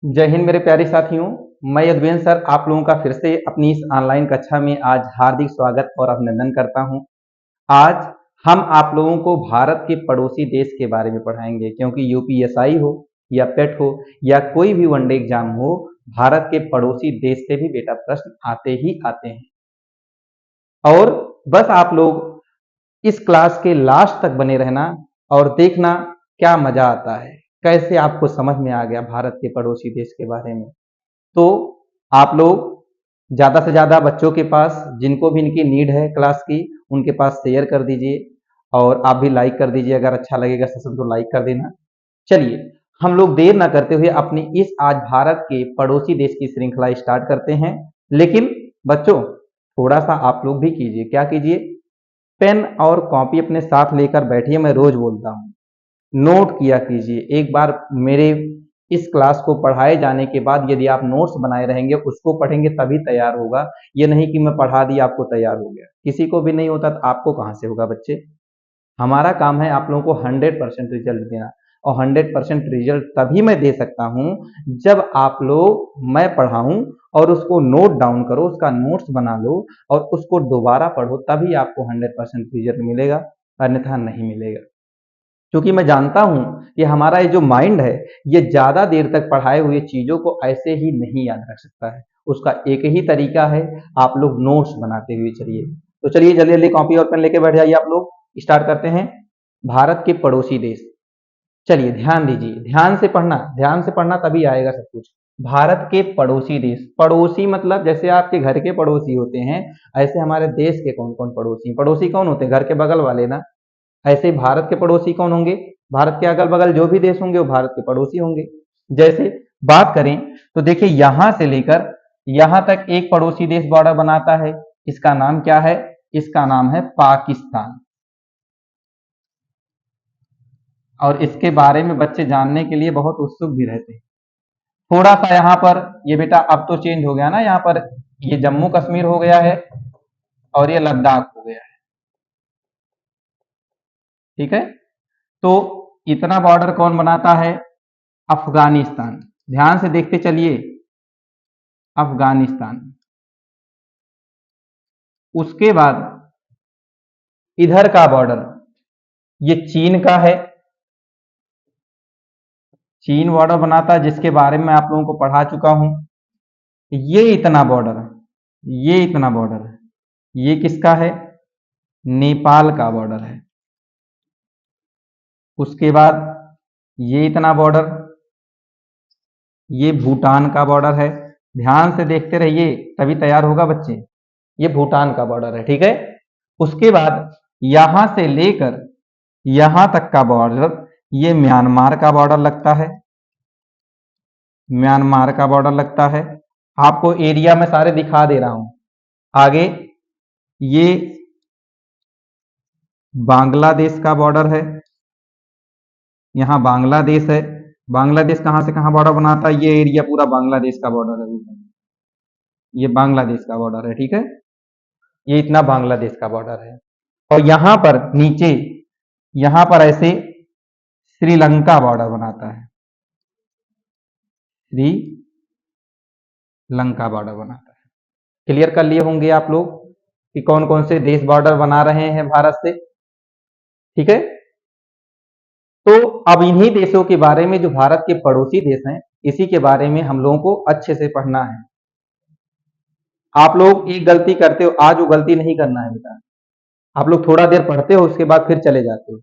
जय हिंद मेरे प्यारे साथियों। मैं यदवेंद्र सर आप लोगों का फिर से अपनी इस ऑनलाइन कक्षा में आज हार्दिक स्वागत और अभिनंदन करता हूं। आज हम आप लोगों को भारत के पड़ोसी देश के बारे में पढ़ाएंगे, क्योंकि यूपीएसआई हो या पेट हो या कोई भी वनडे एग्जाम हो, भारत के पड़ोसी देश से भी बेटा प्रश्न आते ही आते हैं। और बस आप लोग इस क्लास के लास्ट तक बने रहना और देखना क्या मजा आता है, कैसे आपको समझ में आ गया भारत के पड़ोसी देश के बारे में। तो आप लोग ज़्यादा से ज़्यादा बच्चों के पास, जिनको भी इनकी नीड है क्लास की, उनके पास शेयर कर दीजिए और आप भी लाइक कर दीजिए। अगर अच्छा लगेगा सेशन तो लाइक कर देना। चलिए हम लोग देर ना करते हुए अपनी इस आज भारत के पड़ोसी देश की श्रृंखला स्टार्ट करते हैं। लेकिन बच्चों थोड़ा सा आप लोग भी कीजिए, क्या कीजिए, पेन और कॉपी अपने साथ लेकर बैठिए। मैं रोज बोलता हूँ, नोट किया कीजिए। एक बार मेरे इस क्लास को पढ़ाए जाने के बाद यदि आप नोट्स बनाए रहेंगे, उसको पढ़ेंगे तभी तैयार होगा। ये नहीं कि मैं पढ़ा दिया आपको तैयार हो गया, किसी को भी नहीं होता तो आपको कहाँ से होगा बच्चे। हमारा काम है आप लोगों को 100% रिजल्ट देना, और 100% रिजल्ट तभी मैं दे सकता हूँ जब आप लोग मैं पढ़ाऊँ और उसको नोट डाउन करो, उसका नोट्स बना लो और उसको दोबारा पढ़ो, तभी आपको 100% रिजल्ट मिलेगा, अन्यथा नहीं मिलेगा। क्योंकि मैं जानता हूं कि हमारा ये जो माइंड है, ये ज्यादा देर तक पढ़ाए हुए चीजों को ऐसे ही नहीं याद रख सकता है। उसका एक ही तरीका है, आप लोग नोट्स बनाते हुए चलिए। तो चलिए जल्दी जल्दी कॉपी और पेन लेके बैठ जाइए। आप लोग स्टार्ट करते हैं। भारत के पड़ोसी देश। चलिए ध्यान दीजिए, ध्यान से पढ़ना, ध्यान से पढ़ना तभी आएगा सब कुछ। भारत के पड़ोसी देश, पड़ोसी मतलब जैसे आपके घर के पड़ोसी होते हैं, ऐसे हमारे देश के कौन कौन पड़ोसी, पड़ोसी कौन होते हैं, घर के बगल वाले ना। ऐसे ही भारत के पड़ोसी कौन होंगे, भारत के अगल बगल जो भी देश होंगे वो भारत के पड़ोसी होंगे। जैसे बात करें तो देखिए, यहां से लेकर यहां तक एक पड़ोसी देश बॉर्डर बनाता है। इसका नाम क्या है, इसका नाम है पाकिस्तान। और इसके बारे में बच्चे जानने के लिए बहुत उत्सुक भी रहते हैं। थोड़ा सा यहाँ पर ये बेटा अब तो चेंज हो गया ना, यहाँ पर ये जम्मू कश्मीर हो गया है और ये लद्दाख हो गया है। ठीक है, तो इतना बॉर्डर कौन बनाता है, अफगानिस्तान। ध्यान से देखते चलिए, अफगानिस्तान। उसके बाद इधर का बॉर्डर ये चीन का है, चीन बॉर्डर बनाता है, जिसके बारे में आप लोगों को पढ़ा चुका हूं। ये इतना बॉर्डर, ये इतना बॉर्डर ये किसका है, नेपाल का बॉर्डर है। उसके बाद ये इतना बॉर्डर ये भूटान का बॉर्डर है। ध्यान से देखते रहिए तभी तैयार होगा बच्चे। ये भूटान का बॉर्डर है, ठीक है। उसके बाद यहां से लेकर यहां तक का बॉर्डर ये म्यांमार का बॉर्डर लगता है, म्यांमार का बॉर्डर लगता है। आपको एरिया में सारे दिखा दे रहा हूं। आगे ये बांग्लादेश का बॉर्डर है, यहां बांग्लादेश है। बांग्लादेश कहां से कहां बॉर्डर बनाता है, ये एरिया पूरा बांग्लादेश का बॉर्डर है। ये बांग्लादेश का बॉर्डर है, ठीक है। ये इतना बांग्लादेश का बॉर्डर है। और यहां पर नीचे यहां पर ऐसे श्रीलंका बॉर्डर बनाता है, श्रीलंका बॉर्डर बनाता है। क्लियर कर लिए होंगे आप लोग कि कौन कौन से देश बॉर्डर बना रहे हैं भारत से, ठीक है। तो अब इन्हीं देशों के बारे में, जो भारत के पड़ोसी देश हैं, इसी के बारे में हम लोगों को अच्छे से पढ़ना है। आप लोग एक गलती करते हो, आज वो गलती नहीं करना है बेटा। आप लोग थोड़ा देर पढ़ते हो, उसके बाद फिर चले जाते हो।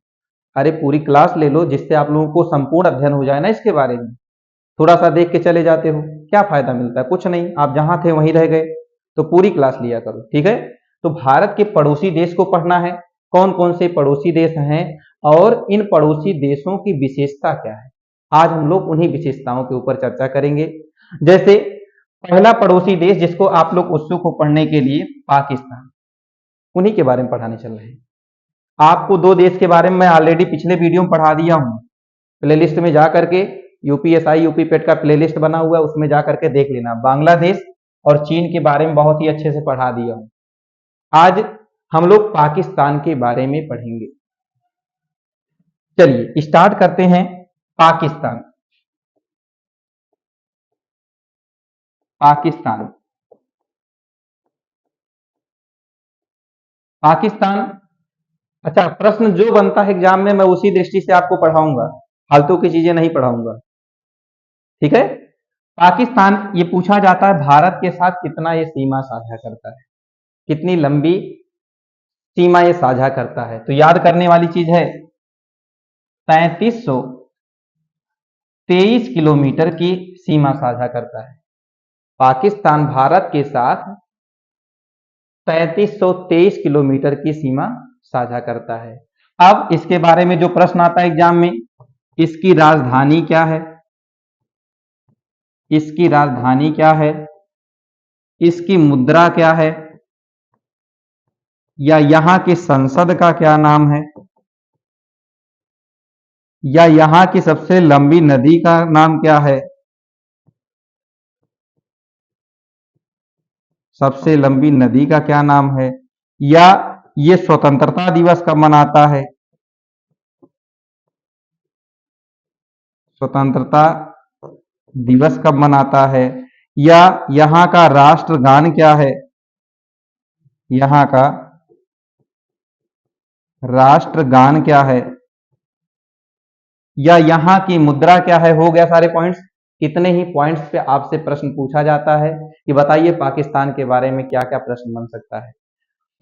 अरे पूरी क्लास ले लो, जिससे आप लोगों को संपूर्ण अध्ययन हो जाए ना इसके बारे में। थोड़ा सा देख के चले जाते हो, क्या फायदा मिलता है, कुछ नहीं। आप जहां थे वहीं रह गए। तो पूरी क्लास लिया करो, ठीक है। तो भारत के पड़ोसी देश को पढ़ना है, कौन कौन से पड़ोसी देश हैं और इन पड़ोसी देशों की विशेषता क्या है। आज हम लोग उन्हीं विशेषताओं के ऊपर चर्चा करेंगे। जैसे पहला पड़ोसी देश जिसको आप लोग उत्सुक हो पढ़ने के लिए, पाकिस्तान, उन्हीं के बारे में पढ़ाने चल रहे हैं। आपको दो देश के बारे में मैं ऑलरेडी पिछले वीडियो में पढ़ा दिया हूं। प्लेलिस्ट में जा करके यूपीएसआई यूपी पेट का प्लेलिस्ट बना हुआ है, उसमें जा करके देख लेना। बांग्लादेश और चीन के बारे में बहुत ही अच्छे से पढ़ा दिया हूं। आज हम लोग पाकिस्तान के बारे में पढ़ेंगे। चलिए स्टार्ट करते हैं। पाकिस्तान, पाकिस्तान। पाकिस्तान। अच्छा, प्रश्न जो बनता है एग्जाम में मैं उसी दृष्टि से आपको पढ़ाऊंगा, फालतू की चीजें नहीं पढ़ाऊंगा। ठीक है। पाकिस्तान ये पूछा जाता है भारत के साथ कितना ये सीमा साझा करता है, कितनी लंबी सीमा ये साझा करता है। तो याद करने वाली चीज है 3523 किलोमीटर की सीमा साझा करता है। पाकिस्तान भारत के साथ 3523 किलोमीटर की सीमा साझा करता है। अब इसके बारे में जो प्रश्न आता है एग्जाम में, इसकी राजधानी क्या है, इसकी राजधानी क्या है, इसकी मुद्रा क्या है, या यहां की संसद का क्या नाम है, या यहां की सबसे लंबी नदी का नाम क्या है, सबसे लंबी नदी का क्या नाम है, या ये स्वतंत्रता दिवस कब मनाता है, स्वतंत्रता दिवस कब मनाता है, या यहां का राष्ट्रगान क्या है, यहां का राष्ट्रगान क्या है, या यहां की मुद्रा क्या है। हो गया सारे पॉइंट्स। इतने ही पॉइंट्स पे आपसे प्रश्न पूछा जाता है कि बताइए पाकिस्तान के बारे में क्या क्या प्रश्न बन सकता है।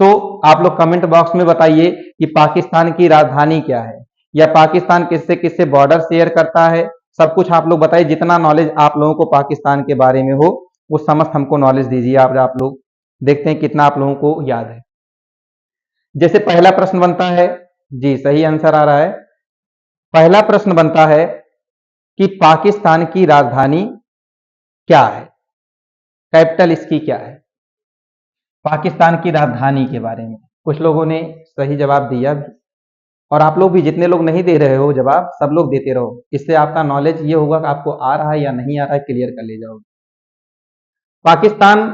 तो आप लोग कमेंट बॉक्स में बताइए कि पाकिस्तान की राजधानी क्या है, या पाकिस्तान किससे किससे बॉर्डर शेयर करता है। सब कुछ आप लोग बताइए, जितना नॉलेज आप लोगों को पाकिस्तान के बारे में हो वो समस्त हमको नॉलेज दीजिए। आप लोग देखते हैं कितना आप लोगों को याद है। जैसे पहला प्रश्न बनता है, जी सही आंसर आ रहा है। पहला प्रश्न बनता है कि पाकिस्तान की राजधानी क्या है, कैपिटल इसकी क्या है। पाकिस्तान की राजधानी के बारे में कुछ लोगों ने सही जवाब दिया भी, और आप लोग भी जितने लोग नहीं दे रहे हो जवाब, सब लोग देते रहो। इससे आपका नॉलेज ये होगा कि आपको आ रहा है या नहीं आ रहा है, क्लियर कर ले जाओगे। पाकिस्तान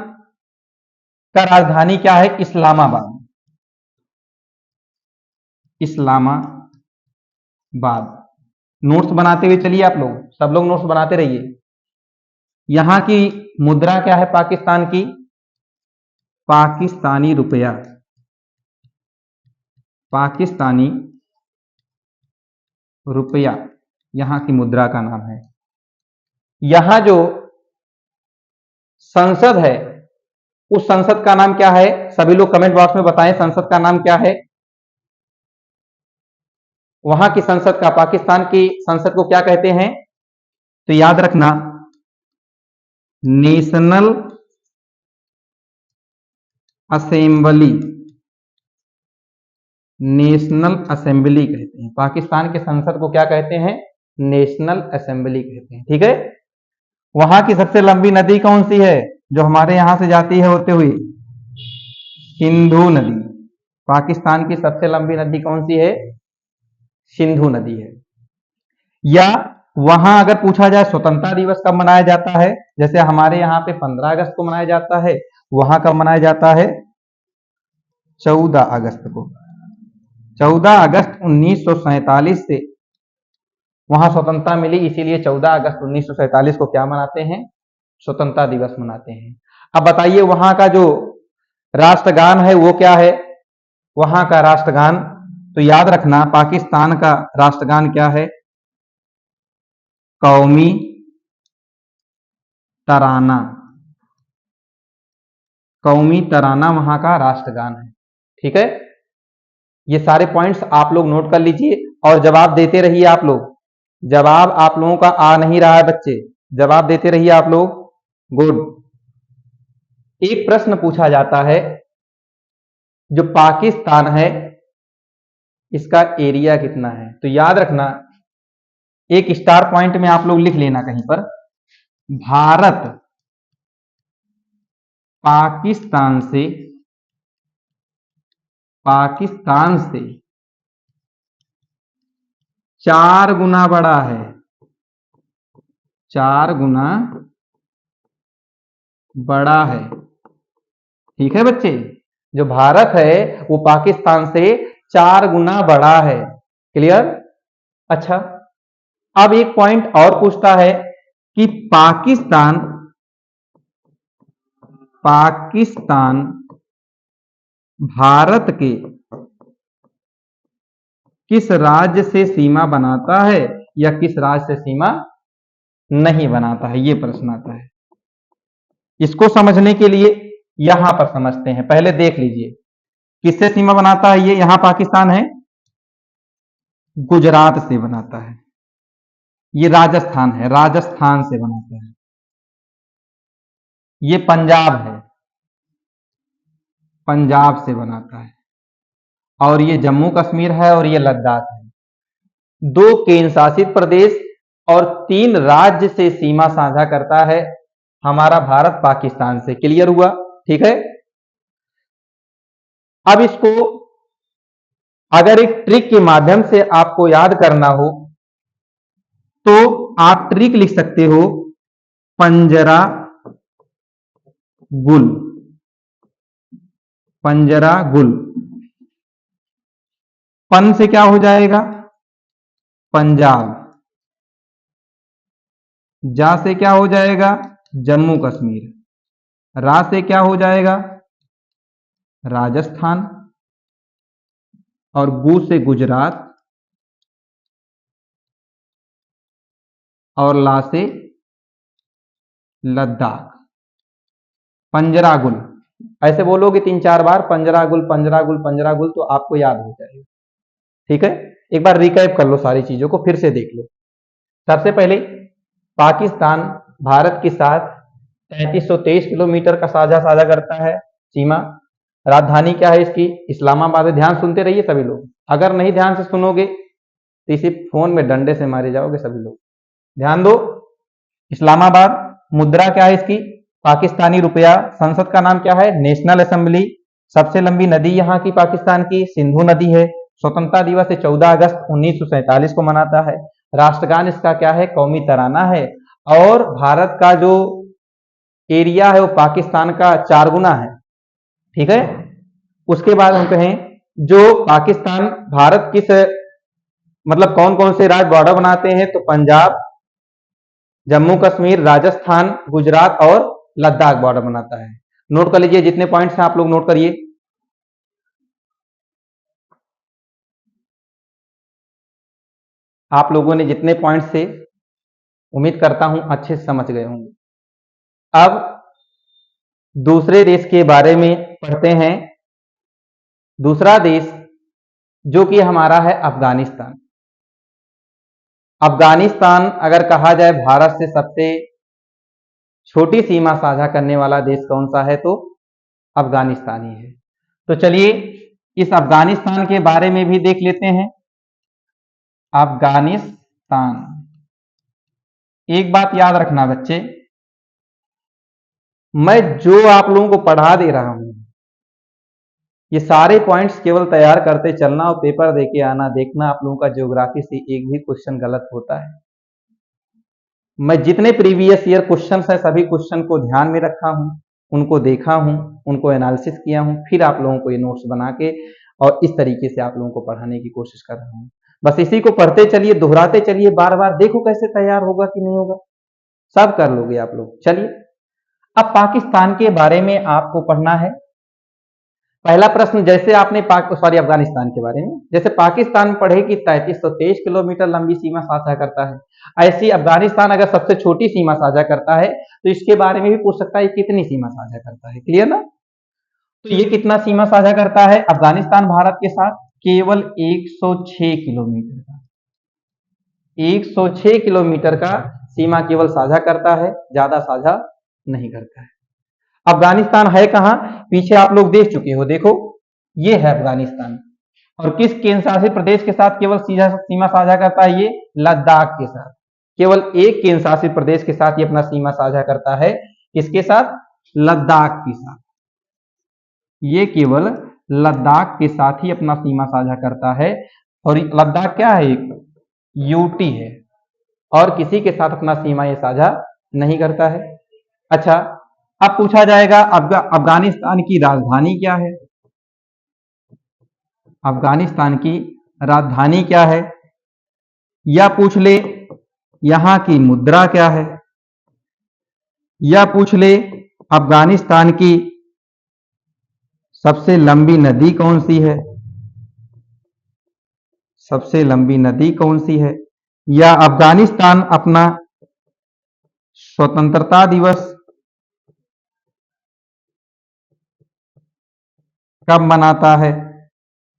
का राजधानी क्या है, इस्लामाबाद। इस्लामाबाद। नोट्स बनाते हुए चलिए, आप लोग सब लोग नोट्स बनाते रहिए। यहां की मुद्रा क्या है पाकिस्तान की, पाकिस्तानी रुपया। पाकिस्तानी रुपया यहां की मुद्रा का नाम है। यहां जो संसद है उस संसद का नाम क्या है, सभी लोग कमेंट बॉक्स में बताएं संसद का नाम क्या है। वहां की संसद का, पाकिस्तान की संसद को क्या कहते हैं, तो याद रखना नेशनल असेंबली। नेशनल असेंबली कहते हैं। पाकिस्तान के संसद को क्या कहते हैं, नेशनल असेंबली कहते हैं। ठीक है। वहां की सबसे लंबी नदी कौन सी है, जो हमारे यहां से जाती है होते हुए, सिंधु नदी। पाकिस्तान की सबसे लंबी नदी कौन सी है, सिंधु नदी है। या वहां अगर पूछा जाए स्वतंत्रता दिवस कब मनाया जाता है, जैसे हमारे यहाँ पे 15 अगस्त को मनाया जाता है, वहां कब मनाया जाता है, 14 अगस्त को। 14 अगस्त 1947 से वहां स्वतंत्रता मिली, इसीलिए 14 अगस्त 1947 को क्या मनाते हैं, स्वतंत्रता दिवस मनाते हैं। अब बताइए वहां का जो राष्ट्रगान है वो क्या है, वहां का राष्ट्रगान, तो याद रखना पाकिस्तान का राष्ट्रगान क्या है, कौमी तराना। कौमी तराना वहां का राष्ट्रगान है। ठीक है। ये सारे पॉइंट्स आप लोग नोट कर लीजिए और जवाब देते रहिए आप लोग। जवाब आप लोगों का आ नहीं रहा है बच्चे, जवाब देते रहिए आप लोग। गुड। एक प्रश्न पूछा जाता है, जो पाकिस्तान है इसका एरिया कितना है, तो याद रखना एक स्टार पॉइंट में आप लोग लिख लेना कहीं पर, भारत पाकिस्तान से 4 गुना बड़ा है, 4 गुना बड़ा है। ठीक है बच्चे, जो भारत है वो पाकिस्तान से 4 गुना बड़ा है। क्लियर। अच्छा, अब एक पॉइंट और पूछता है कि पाकिस्तान पाकिस्तान भारत के किस राज्य से सीमा बनाता है या किस राज्य से सीमा नहीं बनाता है, ये प्रश्न आता है। इसको समझने के लिए यहां पर समझते हैं। पहले देख लीजिए किससे सीमा बनाता है। ये यहां पाकिस्तान है, गुजरात से बनाता है। ये राजस्थान है, राजस्थान से बनाता है। ये पंजाब है, पंजाब से बनाता है। और ये जम्मू कश्मीर है और ये लद्दाख है। 2 केंद्र शासित प्रदेश और 3 राज्य से सीमा साझा करता है हमारा भारत पाकिस्तान से। क्लियर हुआ? ठीक है। अब इसको अगर एक ट्रिक के माध्यम से आपको याद करना हो तो आप ट्रिक लिख सकते हो, पंजरा गुल। पंजरा गुल, पन से क्या हो जाएगा? पंजाब। जा से क्या हो जाएगा? जम्मू कश्मीर। रा से क्या हो जाएगा? राजस्थान। और गु से गुजरात। और ला से लद्दाख। पंजरा गुल ऐसे बोलोगे 3-4 बार, पंजरा गुल पंजरा गुल पंजरा गुल, तो आपको याद हो जाएगा। ठीक है। एक बार रिकैप कर लो सारी चीजों को, फिर से देख लो। सबसे पहले पाकिस्तान भारत के साथ 3323 किलोमीटर का साझा करता है सीमा। राजधानी क्या है इसकी? इस्लामाबाद है। ध्यान सुनते रहिए सभी लोग, अगर नहीं ध्यान से सुनोगे तो इसी फोन में डंडे से मारे जाओगे सभी लोग। ध्यान दो, इस्लामाबाद। मुद्रा क्या है इसकी? पाकिस्तानी रुपया। संसद का नाम क्या है? National assembly. सबसे लंबी नदी यहाँ की पाकिस्तान की सिंधु नदी है। स्वतंत्रता दिवस है 14 अगस्त 1947 को मनाता है। राष्ट्रगान इसका क्या है? कौमी तराना है। और भारत का जो एरिया है वो पाकिस्तान का 4 गुना है। ठीक है। उसके बाद हम कहें जो पाकिस्तान भारत किस मतलब कौन कौन से राज्य बॉर्डर बनाते हैं, तो पंजाब, जम्मू कश्मीर, राजस्थान, गुजरात और लद्दाख बॉर्डर बनाता है। नोट कर लीजिए, जितने पॉइंट्स हैं आप लोग नोट करिए। आप लोगों ने जितने पॉइंट्स से उम्मीद करता हूं अच्छे से समझ गए होंगे। अब दूसरे देश के बारे में पढ़ते हैं। दूसरा देश जो कि हमारा है अफगानिस्तान। अफगानिस्तान अगर कहा जाए भारत से सबसे छोटी सीमा साझा करने वाला देश कौन सा है, तो अफगानिस्तान ही है। तो चलिए इस अफगानिस्तान के बारे में भी देख लेते हैं। अफगानिस्तान, एक बात याद रखना बच्चे, मैं जो आप लोगों को पढ़ा दे रहा हूं ये सारे पॉइंट्स केवल तैयार करते चलना और पेपर देके आना। देखना आप लोगों का ज्योग्राफी से एक भी क्वेश्चन गलत होता है। मैं जितने प्रीवियस ईयर क्वेश्चन है सभी क्वेश्चन को ध्यान में रखा हूं, उनको देखा हूं, उनको एनालिसिस किया हूं, फिर आप लोगों को ये नोट्स बना के और इस तरीके से आप लोगों को पढ़ाने की कोशिश कर रहा हूं। बस इसी को पढ़ते चलिए, दोहराते चलिए बार बार, देखो कैसे तैयार होगा कि नहीं होगा, सब कर लोगे आप लोग। चलिए अब पाकिस्तान के बारे में आपको पढ़ना है। पहला प्रश्न, जैसे आपने अफगानिस्तान के बारे में, जैसे पाकिस्तान पढ़े कि 3323 किलोमीटर लंबी सीमा साझा करता है, ऐसी अफगानिस्तान अगर सबसे छोटी सीमा साझा करता है तो इसके बारे में भी पूछ सकता है कितनी सीमा साझा करता है। क्लियर ना? तो ये कितना सीमा साझा करता है अफगानिस्तान भारत के साथ? केवल 106 किलोमीटर का। 106 किलोमीटर का सीमा केवल साझा करता है, ज्यादा साझा नहीं करता है। अफगानिस्तान है कहां? पीछे आप लोग देख चुके हो, देखो ये है अफगानिस्तान। और किस केंद्र शासित प्रदेश के साथ केवल सीमा साझा करता है? ये लद्दाख के साथ। केवल एक केंद्र शासित प्रदेश के साथ ये अपना सीमा साझा करता है। किसके साथ? लद्दाख के साथ। ये केवल लद्दाख के साथ ही अपना सीमा साझा करता है। और लद्दाख क्या है? एक यूटी है और किसी के साथ अपना सीमा ये साझा नहीं करता है। अच्छा, अब पूछा जाएगा अफगानिस्तान की राजधानी क्या है? अफगानिस्तान की राजधानी क्या है? या पूछ ले यहां की मुद्रा क्या है? या पूछ ले अफगानिस्तान की सबसे लंबी नदी कौन सी है? सबसे लंबी नदी कौन सी है? या अफगानिस्तान अपना स्वतंत्रता दिवस कब मनाता है?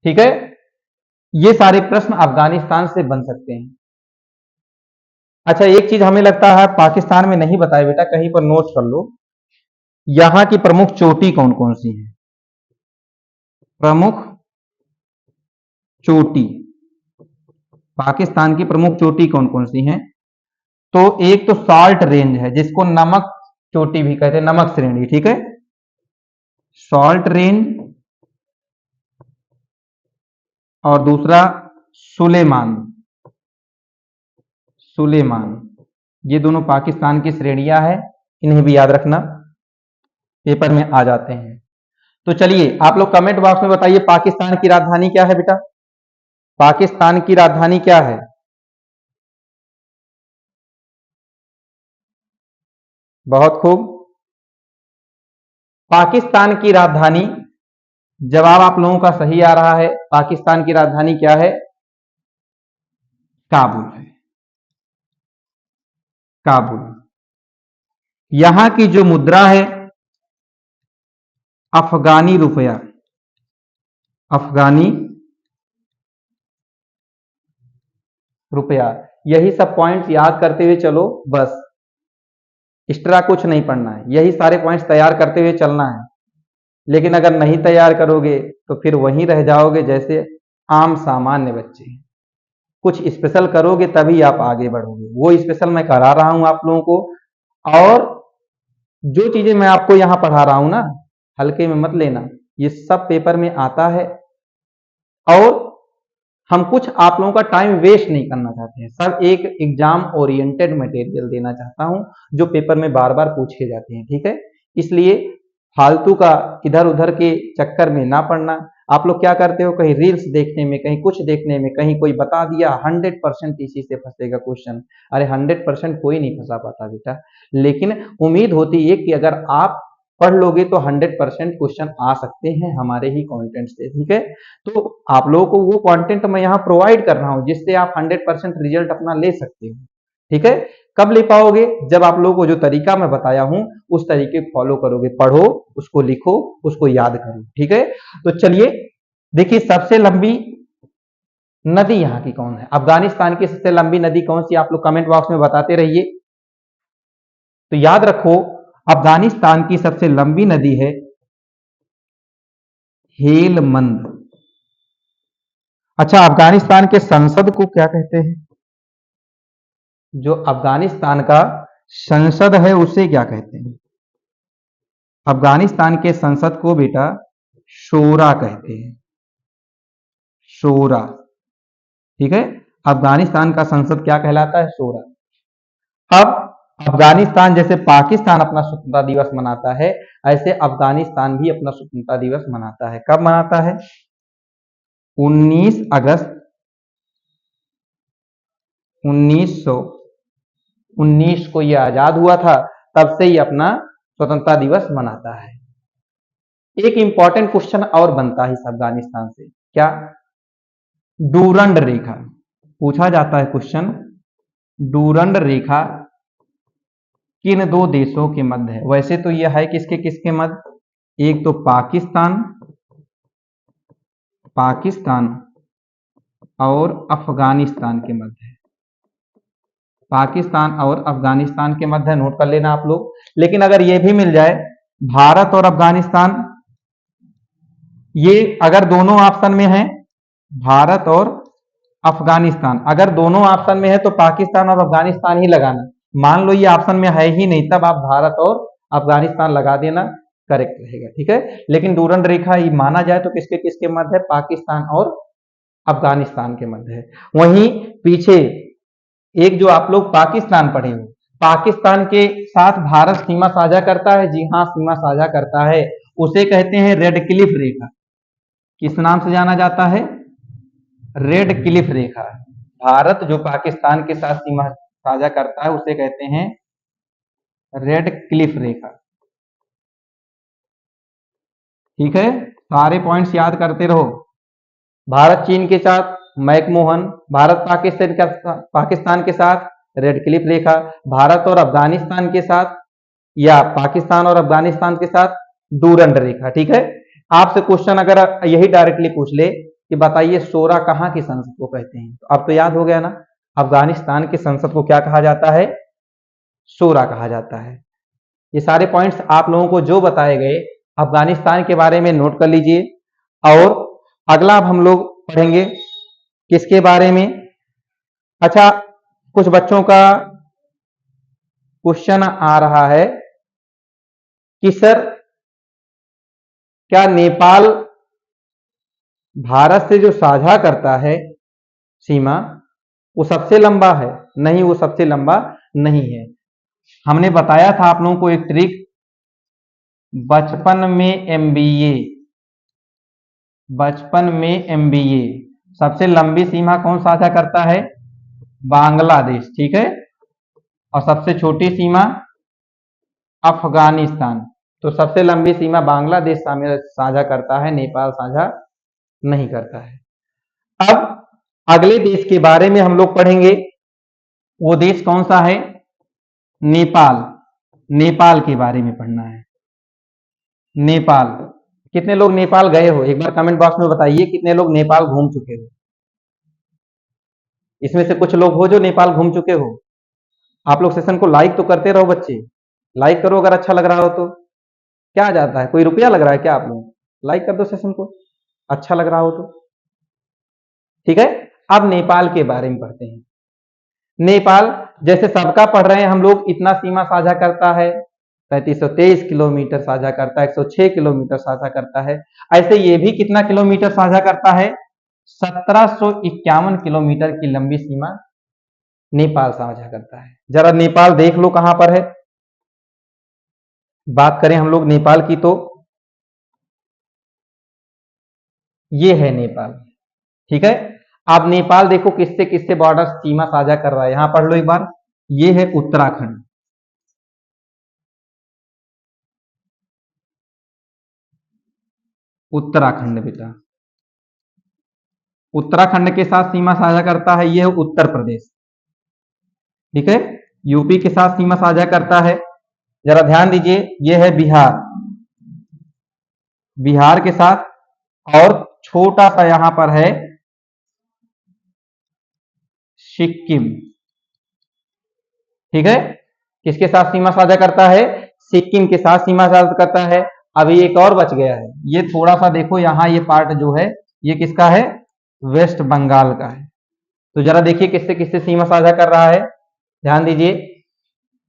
ठीक है, ये सारे प्रश्न अफगानिस्तान से बन सकते हैं। अच्छा, एक चीज हमें लगता है पाकिस्तान में नहीं बताया बेटा, कहीं पर नोट कर लो। यहां की प्रमुख चोटी कौन कौन सी है? प्रमुख चोटी, पाकिस्तान की प्रमुख चोटी कौन कौन सी हैं? तो एक तो साल्ट रेंज है, जिसको नमक चोटी भी कहते हैं, नमक श्रेणी, ठीक है, सॉल्ट रेंज। और दूसरा सुलेमान, सुलेमान, ये दोनों पाकिस्तान की श्रेणियां हैं, इन्हें भी याद रखना, पेपर में आ जाते हैं। तो चलिए आप लोग कमेंट बॉक्स में बताइए, पाकिस्तान की राजधानी क्या है बेटा? पाकिस्तान की राजधानी क्या है? बहुत खूब, पाकिस्तान की राजधानी, जवाब आप लोगों का सही आ रहा है। पाकिस्तान की राजधानी क्या है? काबुल है, काबुल। यहां की जो मुद्रा है अफगानी रुपया, अफगानी रुपया। यही सब पॉइंट्स याद करते हुए चलो, बस एक्स्ट्रा कुछ नहीं पढ़ना है, यही सारे पॉइंट्स तैयार करते हुए चलना है। लेकिन अगर नहीं तैयार करोगे तो फिर वहीं रह जाओगे जैसे आम सामान्य बच्चे। कुछ स्पेशल करोगे तभी आप आगे बढ़ोगे, वो स्पेशल मैं करा रहा हूं आप लोगों को। और जो चीजें मैं आपको यहां पढ़ा रहा हूं ना, हल्के में मत लेना, ये सब पेपर में आता है। और हम कुछ आप लोगों का टाइम वेस्ट नहीं करना चाहते हैं, सब एक एग्जाम ओरिएंटेड मटेरियल देना चाहता हूं, जो पेपर में बार बार पूछे जाते हैं, ठीक है। इसलिए फालतू का इधर उधर के चक्कर में ना पड़ना। आप लोग क्या करते हो, कहीं रील्स देखने में, कहीं कुछ देखने में, कहीं कोई बता दिया 100% इसी से फंसेगा क्वेश्चन। अरे 100% कोई नहीं फंसा पाता बेटा, लेकिन उम्मीद होती है कि अगर आप पढ़ लोगे तो 100% क्वेश्चन आ सकते हैं हमारे ही कंटेंट से, ठीक है। तो आप लोगों को वो कंटेंट मैं यहाँ प्रोवाइड कर रहा हूँ जिससे आप 100% रिजल्ट अपना ले सकते हो, ठीक है। कब ले पाओगे? जब आप लोगों को जो तरीका मैं बताया हूं उस तरीके को फॉलो करोगे, पढ़ो, उसको लिखो, उसको याद करो, ठीक है। तो चलिए देखिए, सबसे लंबी नदी यहाँ की कौन है? अफगानिस्तान की सबसे लंबी नदी कौन सी? आप लोग कमेंट बॉक्स में बताते रहिए। तो याद रखो, अफगानिस्तान की सबसे लंबी नदी है हेलमंद। अच्छा, अफगानिस्तान के संसद को क्या कहते हैं? जो अफगानिस्तान का संसद है उसे क्या कहते हैं? अफगानिस्तान के संसद को बेटा शोरा कहते हैं, शोरा, ठीक है। अफगानिस्तान का संसद क्या कहलाता है? शोरा। अब अफगानिस्तान जैसे पाकिस्तान अपना स्वतंत्रता दिवस मनाता है, ऐसे अफगानिस्तान भी अपना स्वतंत्रता दिवस मनाता है। कब मनाता है? 19 अगस्त 1919 को यह आजाद हुआ था, तब से ही अपना स्वतंत्रता दिवस मनाता है। एक इंपॉर्टेंट क्वेश्चन और बनता है इस अफगानिस्तान से, क्या? डूरंड रेखा पूछा जाता है क्वेश्चन, डूरंड रेखा किन दो देशों के मध्य है? वैसे तो यह है किसके किसके मध्य? एक तो पाकिस्तान, पाकिस्तान और अफगानिस्तान के मध्य है, पाकिस्तान और अफगानिस्तान के मध्य, नोट कर लेना आप लोग। लेकिन अगर यह भी मिल जाए भारत और अफगानिस्तान, ये अगर दोनों ऑप्शन में है, भारत और अफगानिस्तान अगर दोनों ऑप्शन में है तो पाकिस्तान और अफगानिस्तान ही लगाना। मान लो ये ऑप्शन में है ही नहीं, तब आप भारत और अफगानिस्तान लगा देना, करेक्ट रहेगा, ठीक है। लेकिन डूरंड रेखा ये माना जाए तो किसके किसके मध्य है? पाकिस्तान और अफगानिस्तान के मध्य है। वहीं पीछे एक जो आप लोग पाकिस्तान पढ़े हो, पाकिस्तान के साथ भारत सीमा साझा करता है, जी हाँ सीमा साझा करता है, उसे कहते हैं रेड क्लिफ रेखा। किस नाम से जाना जाता है? रेड क्लिफ रेखा। भारत जो पाकिस्तान के साथ सीमा साझा करता है उसे कहते हैं रेड क्लिफ रेखा। ठीक है, सारे पॉइंट्स याद करते रहो। भारत चीन के साथ मैकमोहन, भारत पाकिस्तान के साथ रेड क्लिफ रेखा, भारत और अफगानिस्तान के साथ या पाकिस्तान और अफगानिस्तान के साथ डूरंड रेखा। ठीक है, आपसे क्वेश्चन अगर यही डायरेक्टली पूछ ले कि बताइए सोरा कहाँ की संसद को कहते हैं, तो अब तो याद हो गया ना, अफगानिस्तान की संसद को क्या कहा जाता है, सोरा कहा जाता है। ये सारे पॉइंट्स आप लोगों को जो बताए गए अफगानिस्तान के बारे में नोट कर लीजिए। और अगला अब हम लोग पढ़ेंगे किसके बारे में। अच्छा, कुछ बच्चों का क्वेश्चन आ रहा है कि सर क्या नेपाल भारत से जो साझा करता है सीमा वो सबसे लंबा है? नहीं, वो सबसे लंबा नहीं है। हमने बताया था आप लोगों को एक ट्रिक बचपन में एमबीए, बचपन में एमबीए सबसे लंबी सीमा कौन साझा करता है? बांग्लादेश। ठीक है, और सबसे छोटी सीमा अफगानिस्तान। तो सबसे लंबी सीमा बांग्लादेश साझा करता है, नेपाल साझा नहीं करता है। अब अगले देश के बारे में हम लोग पढ़ेंगे, वो देश कौन सा है? नेपाल। नेपाल के बारे में पढ़ना है। नेपाल, कितने लोग नेपाल गए हो? एक बार कमेंट बॉक्स में बताइए कितने लोग नेपाल घूम चुके हो। इसमें से कुछ लोग हो जो नेपाल घूम चुके हो। आप लोग सेशन को लाइक तो करते रहो बच्चे, लाइक करो अगर अच्छा लग रहा हो तो। क्या जाता है, कोई रुपया लग रहा है क्या? आप लोग लाइक कर दो सेशन को, अच्छा लग रहा हो तो। ठीक है, अब नेपाल के बारे में पढ़ते हैं। नेपाल जैसे सबका पढ़ रहे हैं हम लोग, इतना सीमा साझा करता है, 3523 किलोमीटर साझा करता है, 106 किलोमीटर साझा करता है। ऐसे ये भी कितना किलोमीटर साझा करता है? 1751 किलोमीटर की लंबी सीमा नेपाल साझा करता है। जरा नेपाल देख लो कहां पर है। बात करें हम लोग नेपाल की तो ये है नेपाल। ठीक है, अब नेपाल देखो किससे किससे बॉर्डर सीमा साझा कर रहा है, यहां पढ़ लो एक बार। ये है उत्तराखंड, उत्तराखंड बेटा, उत्तराखंड के साथ सीमा साझा करता है ये है उत्तर प्रदेश। ठीक है, यूपी के साथ सीमा साझा करता है, जरा ध्यान दीजिए, ये है बिहार, बिहार के साथ। और छोटा सा यहां पर है सिक्किम। ठीक है, किसके साथ सीमा साझा करता है? सिक्किम के साथ सीमा साझा करता है। अभी एक और बच गया है, ये थोड़ा सा देखो यहां, ये पार्ट जो है ये किसका है? वेस्ट बंगाल का है। तो जरा देखिए किससे किससे सीमा साझा कर रहा है, ध्यान दीजिए।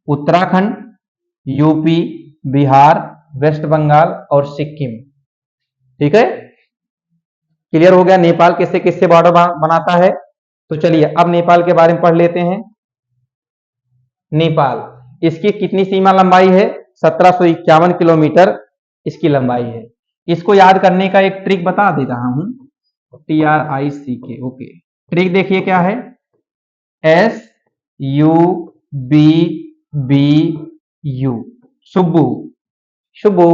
उत्तराखंड, यूपी, बिहार, वेस्ट बंगाल और सिक्किम। ठीक है, क्लियर हो गया नेपाल किससे किससे बॉर्डर बनाता है। तो चलिए अब नेपाल के बारे में पढ़ लेते हैं। नेपाल, इसकी कितनी सीमा लंबाई है? 1751 किलोमीटर इसकी लंबाई है। इसको याद करने का एक ट्रिक बता दे रहा हूं, TRICK। ओके, ट्रिक देखिए क्या है, SUBBU, सुब्बू, शुभू।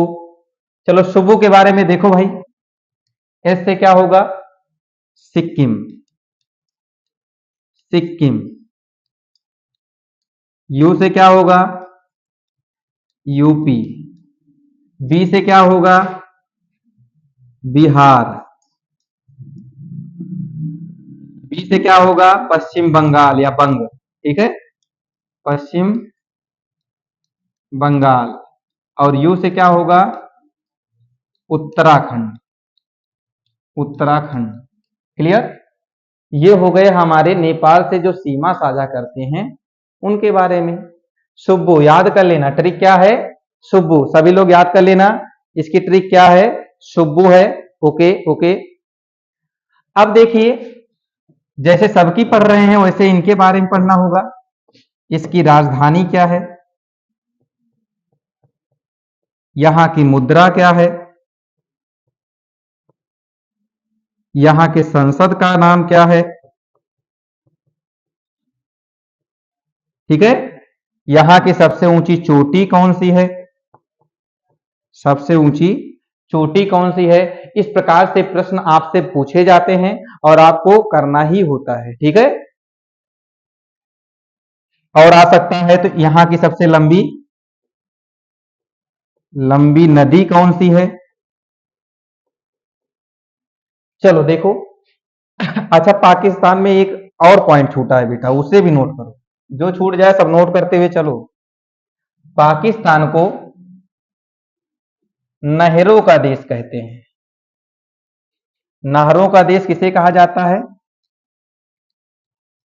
चलो शुभू के बारे में देखो भाई, एस से क्या होगा? सिक्किम, सिक्किम। यू से क्या होगा? यूपी। बी से क्या होगा? बिहार। बी से क्या होगा? पश्चिम बंगाल या बंग। ठीक है, पश्चिम बंगाल। और यू से क्या होगा? उत्तराखंड, उत्तराखंड। क्लियर, ये हो गए हमारे नेपाल से जो सीमा साझा करते हैं उनके बारे में। सुब्बू याद कर लेना, ट्रिक क्या है? सुब्बू, सभी लोग याद कर लेना, इसकी ट्रिक क्या है? सुब्बू है। Okay okay. अब देखिए, जैसे सबकी पढ़ रहे हैं वैसे इनके बारे में पढ़ना होगा। इसकी राजधानी क्या है? यहां की मुद्रा क्या है? यहां के संसद का नाम क्या है? ठीक है, यहां की सबसे ऊंची चोटी कौन सी है? सबसे ऊंची चोटी कौन सी है। इस प्रकार से प्रश्न आपसे पूछे जाते हैं और आपको करना ही होता है, ठीक है। और आ सकता है तो यहां की सबसे लंबी लंबी नदी कौन सी है। चलो देखो। अच्छा, पाकिस्तान में एक और पॉइंट छूटा है बेटा, उसे भी नोट करो। जो छूट जाए सब नोट करते हुए चलो। पाकिस्तान को नहरों का देश कहते हैं। नहरों का देश किसे कहा जाता है।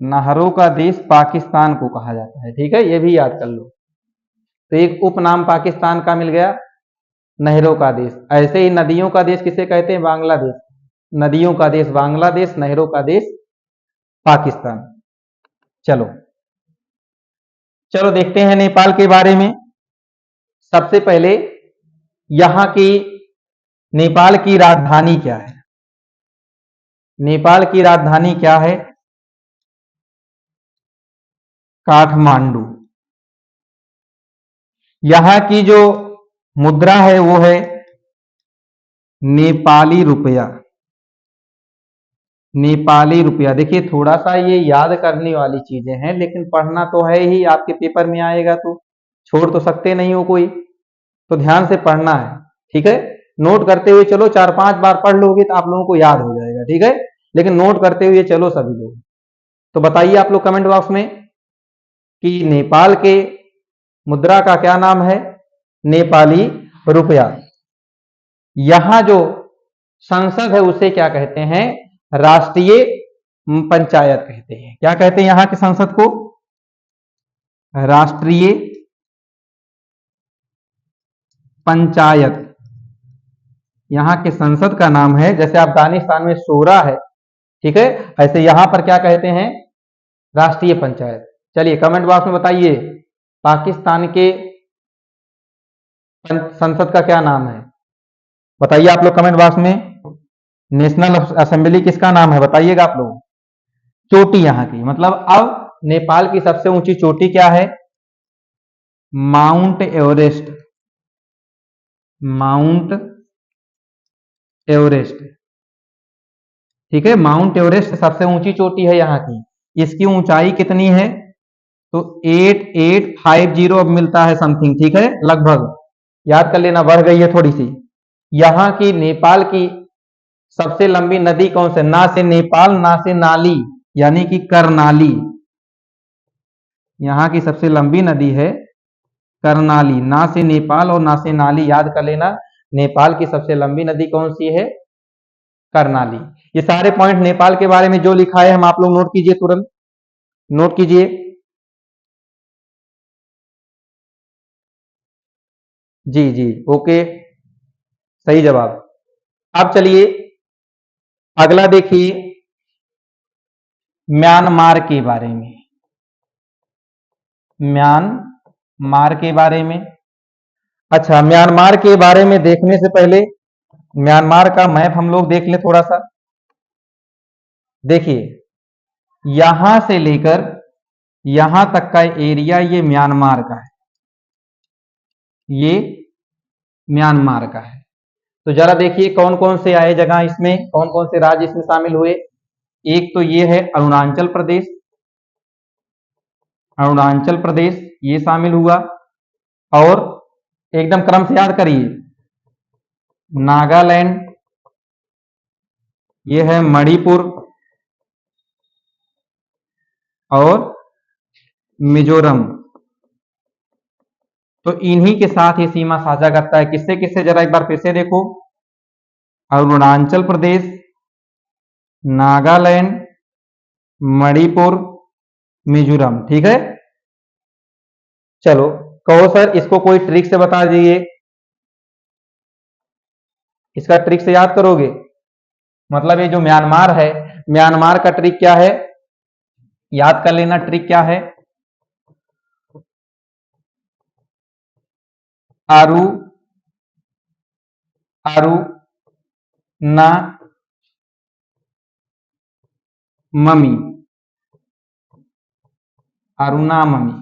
नहरों का देश पाकिस्तान को कहा जाता है, ठीक है, ये भी याद कर लो। तो एक उपनाम पाकिस्तान का मिल गया, नहरों का देश। ऐसे ही नदियों का देश किसे कहते हैं, बांग्लादेश। नदियों का देश बांग्लादेश, नहरों का देश पाकिस्तान। चलो चलो देखते हैं नेपाल के बारे में। सबसे पहले यहां की नेपाल की राजधानी क्या है। नेपाल की राजधानी क्या है, काठमांडू। यहां की जो मुद्रा है वो है नेपाली रुपया। नेपाली रुपया, देखिए थोड़ा सा ये याद करने वाली चीजें हैं, लेकिन पढ़ना तो है ही, आपके पेपर में आएगा तो छोड़ तो सकते नहीं हो कोई, तो ध्यान से पढ़ना है, ठीक है। नोट करते हुए चलो, 4-5 बार पढ़ लोगे तो आप लोगों को याद हो जाएगा, ठीक है। लेकिन नोट करते हुए चलो सभी लोग। तो बताइए आप लोग कमेंट बॉक्स में कि नेपाल के मुद्रा का क्या नाम है, नेपाली रुपया। यहां जो संसद है उसे क्या कहते हैं, राष्ट्रीय पंचायत कहते हैं। क्या कहते हैं यहां की संसद को, राष्ट्रीय पंचायत। यहां के संसद का नाम है, जैसे अफगानिस्तान में शोरा है, ठीक है, ऐसे यहां पर क्या कहते हैं, राष्ट्रीय पंचायत। चलिए कमेंट बॉक्स में बताइए पाकिस्तान के संसद का क्या नाम है, बताइए आप लोग कमेंट बॉक्स में। नेशनल असेंबली किसका नाम है बताइएगा आप लोग। चोटी यहां की, मतलब अब नेपाल की सबसे ऊंची चोटी क्या है, माउंट एवरेस्ट। माउंट एवरेस्ट, ठीक है, माउंट एवरेस्ट सबसे ऊंची चोटी है यहाँ की। इसकी ऊंचाई कितनी है, तो 8850 अब मिलता है समथिंग, ठीक है, लगभग याद कर लेना, बढ़ गई है थोड़ी सी। यहाँ की नेपाल की सबसे लंबी नदी कौन से, ना से नेपाल ना से नाली, यानी कि करनाली। यहाँ की सबसे लंबी नदी है करनाली, ना से नेपाल और ना से नाली, याद कर लेना। नेपाल की सबसे लंबी नदी कौन सी है, करनाली। ये सारे पॉइंट नेपाल के बारे में जो लिखा है हम आप लोग नोट कीजिए, तुरंत नोट कीजिए। जी जी, ओके, सही जवाब। अब चलिए अगला देखिए, म्यांमार के बारे में। म्यांमार के बारे में, अच्छा म्यांमार के बारे में देखने से पहले म्यांमार का मैप हम लोग देख लें थोड़ा सा। देखिए यहां से लेकर यहां तक का एरिया ये म्यांमार का है, ये म्यांमार का है। तो जरा देखिए कौन कौन से आए जगह इसमें, कौन कौन से राज्य इसमें शामिल हुए। एक तो ये है अरुणाचल प्रदेश, अरुणाचल प्रदेश ये शामिल हुआ। और एकदम क्रम से याद करिए, नागालैंड, ये है मणिपुर और मिजोरम। तो इन्हीं के साथ ये सीमा साझा करता है, किससे किससे, जरा एक बार फिर से देखो, अरुणाचल प्रदेश, नागालैंड, मणिपुर, मिजोरम, ठीक है। चलो कहो सर इसको कोई ट्रिक से बता दीजिए, इसका ट्रिक से याद करोगे, मतलब ये जो म्यांमार है, म्यांमार का ट्रिक क्या है, याद कर लेना ट्रिक क्या है, आरू आरू ना ममी, अरुणा ममी,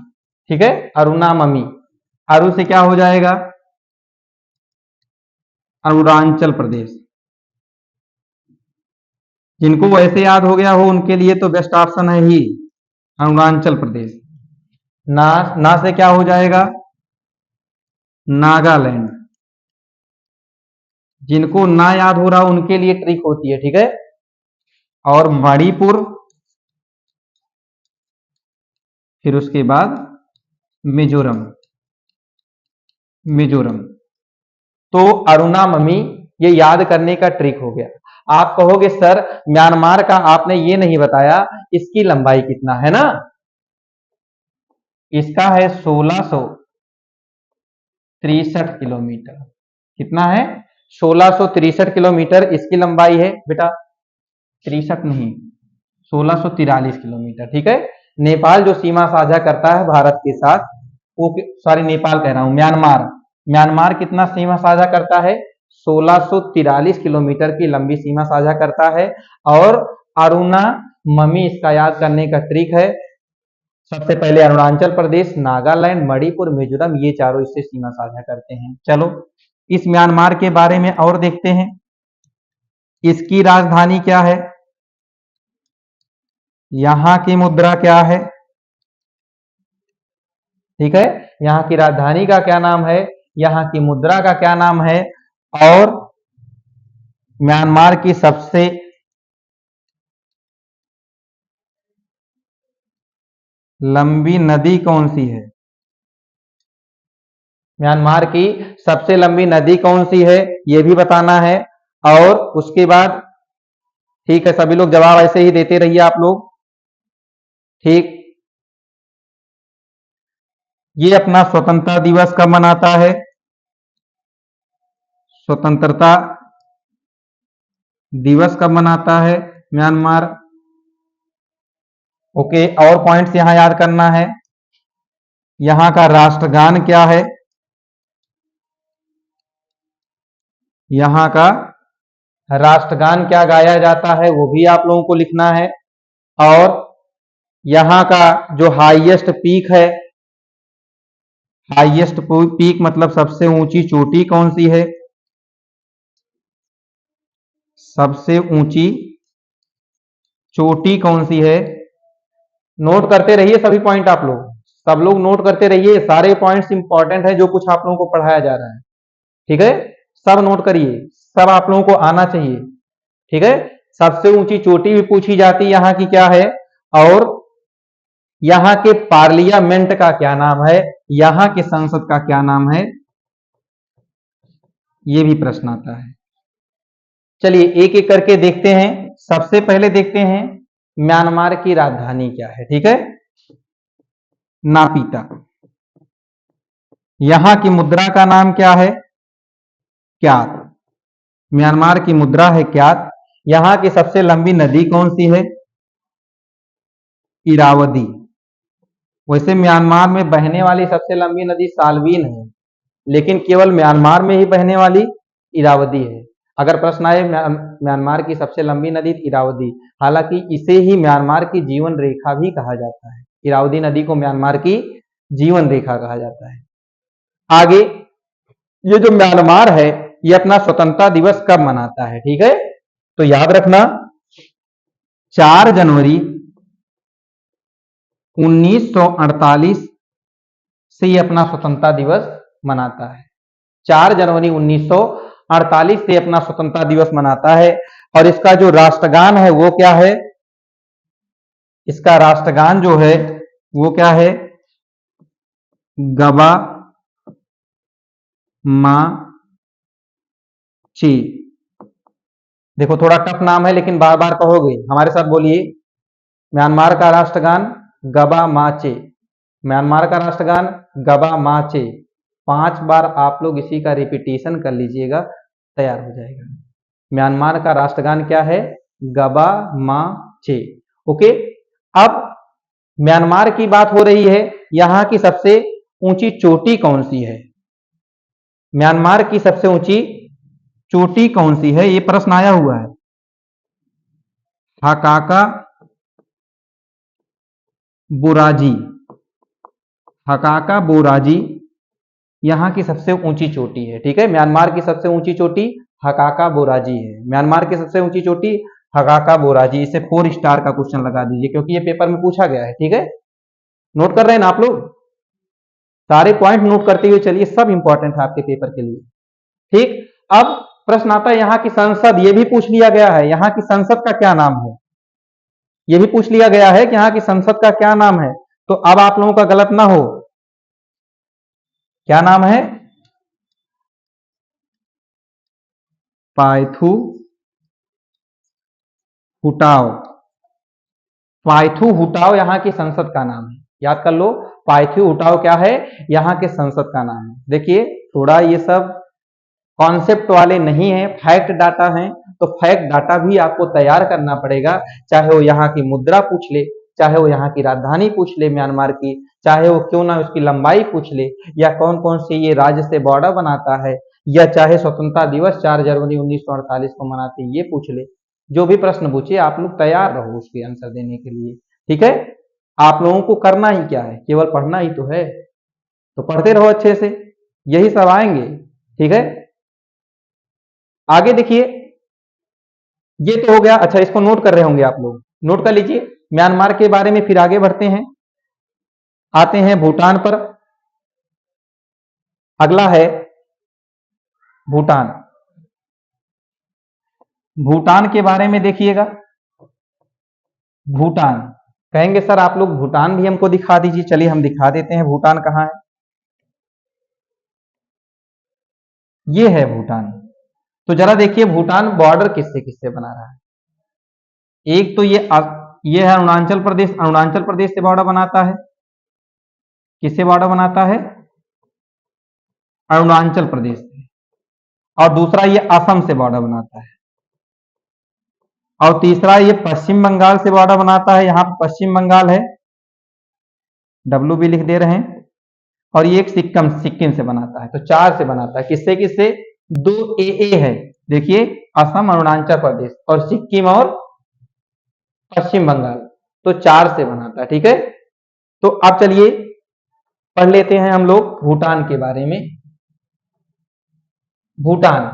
ठीक है, अरुणा ममी। अरु से क्या हो जाएगा, अरुणाचल प्रदेश। जिनको वैसे याद हो गया हो उनके लिए तो बेस्ट ऑप्शन है ही अरुणाचल प्रदेश। ना ना से क्या हो जाएगा? नागालैंड। जिनको ना याद हो रहा उनके लिए ट्रिक होती है, ठीक है। और मणिपुर, फिर उसके बाद मिजोरम। मिजोरम तो अरुणा ममी, ये याद करने का ट्रिक हो गया। आप कहोगे सर म्यांमार का आपने ये नहीं बताया, इसकी लंबाई कितना है ना? इसका है 1663 किलोमीटर। कितना है? 1663 किलोमीटर इसकी लंबाई है बेटा। 63 नहीं, 1643 किलोमीटर, ठीक है। नेपाल जो सीमा साझा करता है भारत के साथ, वो सॉरी नेपाल कह रहा हूं, म्यांमार। म्यांमार कितना सीमा साझा करता है? 1643 किलोमीटर की लंबी सीमा साझा करता है। और अरुणा ममी इसका याद करने का ट्रिक है। सबसे पहले अरुणाचल प्रदेश, नागालैंड, मणिपुर, मिजोरम, ये चारों इससे सीमा साझा करते हैं। चलो इस म्यांमार के बारे में और देखते हैं। इसकी राजधानी क्या है? यहां की मुद्रा क्या है? ठीक है, यहां की राजधानी का क्या नाम है? यहां की मुद्रा का क्या नाम है? और म्यांमार की सबसे लंबी नदी कौन सी है? म्यांमार की सबसे लंबी नदी कौन सी है, यह भी बताना है। और उसके बाद ठीक है, सभी लोग जवाब ऐसे ही देते रहिए आप लोग। ठीक, ये अपना स्वतंत्रता दिवस कब मनाता है? स्वतंत्रता दिवस कब मनाता है म्यांमार? ओके, और पॉइंट्स यहां याद करना है। यहां का राष्ट्रगान क्या है? यहां का राष्ट्रगान क्या गाया जाता है, वो भी आप लोगों को लिखना है। और यहां का जो हाईएस्ट पीक है, हाईएस्ट पीक मतलब सबसे ऊंची चोटी कौन सी है? सबसे ऊंची चोटी कौन सी है? नोट करते रहिए सभी पॉइंट आप लोग, सब लोग नोट करते रहिए। सारे पॉइंट्स इंपॉर्टेंट है जो कुछ आप लोगों को पढ़ाया जा रहा है, ठीक है। सब नोट करिए, सब आप लोगों को आना चाहिए, ठीक है। सबसे ऊंची चोटी भी पूछी जाती है यहां की क्या है, और यहां के पार्लियामेंट का क्या नाम है, यहां के संसद का क्या नाम है, यह भी प्रश्न आता है। चलिए एक एक करके देखते हैं। सबसे पहले देखते हैं म्यांमार की राजधानी क्या है, ठीक है। नापीता। यहां की मुद्रा का नाम क्या है? क्यात। म्यांमार की मुद्रा है क्यात। यहां की सबसे लंबी नदी कौन सी है? इरावदी। वैसे म्यांमार में बहने वाली सबसे लंबी नदी साल्वीन है, लेकिन केवल म्यांमार में ही बहने वाली इरावदी है। अगर प्रश्न आए म्यांमार की सबसे लंबी नदी इरावदी, हालांकि इसे ही म्यांमार की जीवन रेखा भी कहा जाता है। इरावदी नदी को म्यांमार की जीवन रेखा कहा जाता है। आगे, ये जो म्यांमार है ये अपना स्वतंत्रता दिवस कब मनाता है, ठीक है। तो याद रखना 4 जनवरी 1948 से ये अपना स्वतंत्रता दिवस मनाता है। 4 जनवरी 1948 से अपना स्वतंत्रता दिवस मनाता है। और इसका जो राष्ट्रगान है वो क्या है? इसका राष्ट्रगान जो है वो क्या है? गबा मा ची। देखो थोड़ा टफ नाम है लेकिन बार बार कहोगे, हमारे साथ बोलिए। म्यांमार का राष्ट्रगान गबा माचे। म्यांमार का राष्ट्रगान गबा माचे। 5 बार आप लोग इसी का रिपीटेशन कर लीजिएगा, तैयार हो जाएगा। म्यांमार का राष्ट्रगान क्या है? गबा माचे। ओके, अब म्यांमार की बात हो रही है, यहां की सबसे ऊंची चोटी कौन सी है? म्यांमार की सबसे ऊंची चोटी कौन सी है, यह प्रश्न आया हुआ है। हकाका बोराजी। हकाका बोराजी यहाँ की सबसे ऊंची चोटी है। ठीक है, म्यांमार की सबसे ऊंची चोटी हकाका बोराजी है। म्यांमार की सबसे ऊंची चोटी हकाका बोराजी। इसे 4 स्टार का क्वेश्चन लगा दीजिए क्योंकि ये पेपर में पूछा गया है। ठीक है, नोट कर रहे हैं ना आप लोग? सारे पॉइंट नोट करते हुए चलिए, सब इंपॉर्टेंट है आपके पेपर के लिए। ठीक, अब प्रश्न आता है यहाँ की संसद, ये भी पूछ लिया गया है, यहाँ की संसद का क्या नाम है? ये भी पूछ लिया गया है कि यहाँ की संसद का क्या नाम है। तो अब आप लोगों का गलत ना हो, क्या नाम है? पायथू हुटाओ। पायथू हुटाओ यहाँ की संसद का नाम है, याद कर लो। पायथू हुटाओ क्या है? यहाँ के संसद का नाम है। देखिए, थोड़ा ये सब कॉन्सेप्ट वाले नहीं है, फैक्ट डाटा है, तो फैक्ट डाटा भी आपको तैयार करना पड़ेगा। चाहे वो यहाँ की मुद्रा पूछ ले, चाहे वो यहाँ की राजधानी पूछ ले म्यांमार की, चाहे वो क्यों ना उसकी लंबाई पूछ ले, या कौन कौन से ये राज्य से बॉर्डर बनाता है, या चाहे स्वतंत्रता दिवस 4 जनवरी 1948 को मनाते हैं ये पूछ ले। जो भी प्रश्न पूछे आप लोग तैयार रहो उसके आंसर देने के लिए। ठीक है, आप लोगों को करना ही क्या है, केवल पढ़ना ही तो है, तो पढ़ते रहो अच्छे से, यही सब आएंगे। ठीक है, आगे देखिए, ये तो हो गया। अच्छा, इसको नोट कर रहे होंगे आप लोग, नोट कर लीजिए म्यांमार के बारे में। फिर आगे बढ़ते हैं, आते हैं भूटान पर। अगला है भूटान। भूटान के बारे में देखिएगा। भूटान, कहेंगे सर आप लोग भूटान भी हमको दिखा दीजिए। चलिए हम दिखा देते हैं भूटान कहाँ है। ये है भूटान। तो जरा देखिए भूटान बॉर्डर किससे किससे बना रहा है। एक तो ये है अरुणाचल प्रदेश। अरुणाचल प्रदेश से बॉर्डर बनाता है। किससे बॉर्डर बनाता है? अरुणाचल प्रदेश से। और दूसरा ये असम से बॉर्डर बनाता है। और तीसरा ये पश्चिम बंगाल से बॉर्डर बनाता है। यहाँ पर पश्चिम बंगाल है, डब्ल्यू भी लिख दे रहे हैं। और ये एक सिक्किम, सिक्किम से बनाता है। तो 4 से बनाता है। किससे किससे? 2 ए है, देखिए, असम, अरुणाचल प्रदेश और सिक्किम और पश्चिम बंगाल। तो 4 से बनाता है। ठीक है, तो अब चलिए पढ़ लेते हैं हम लोग भूटान के बारे में। भूटान,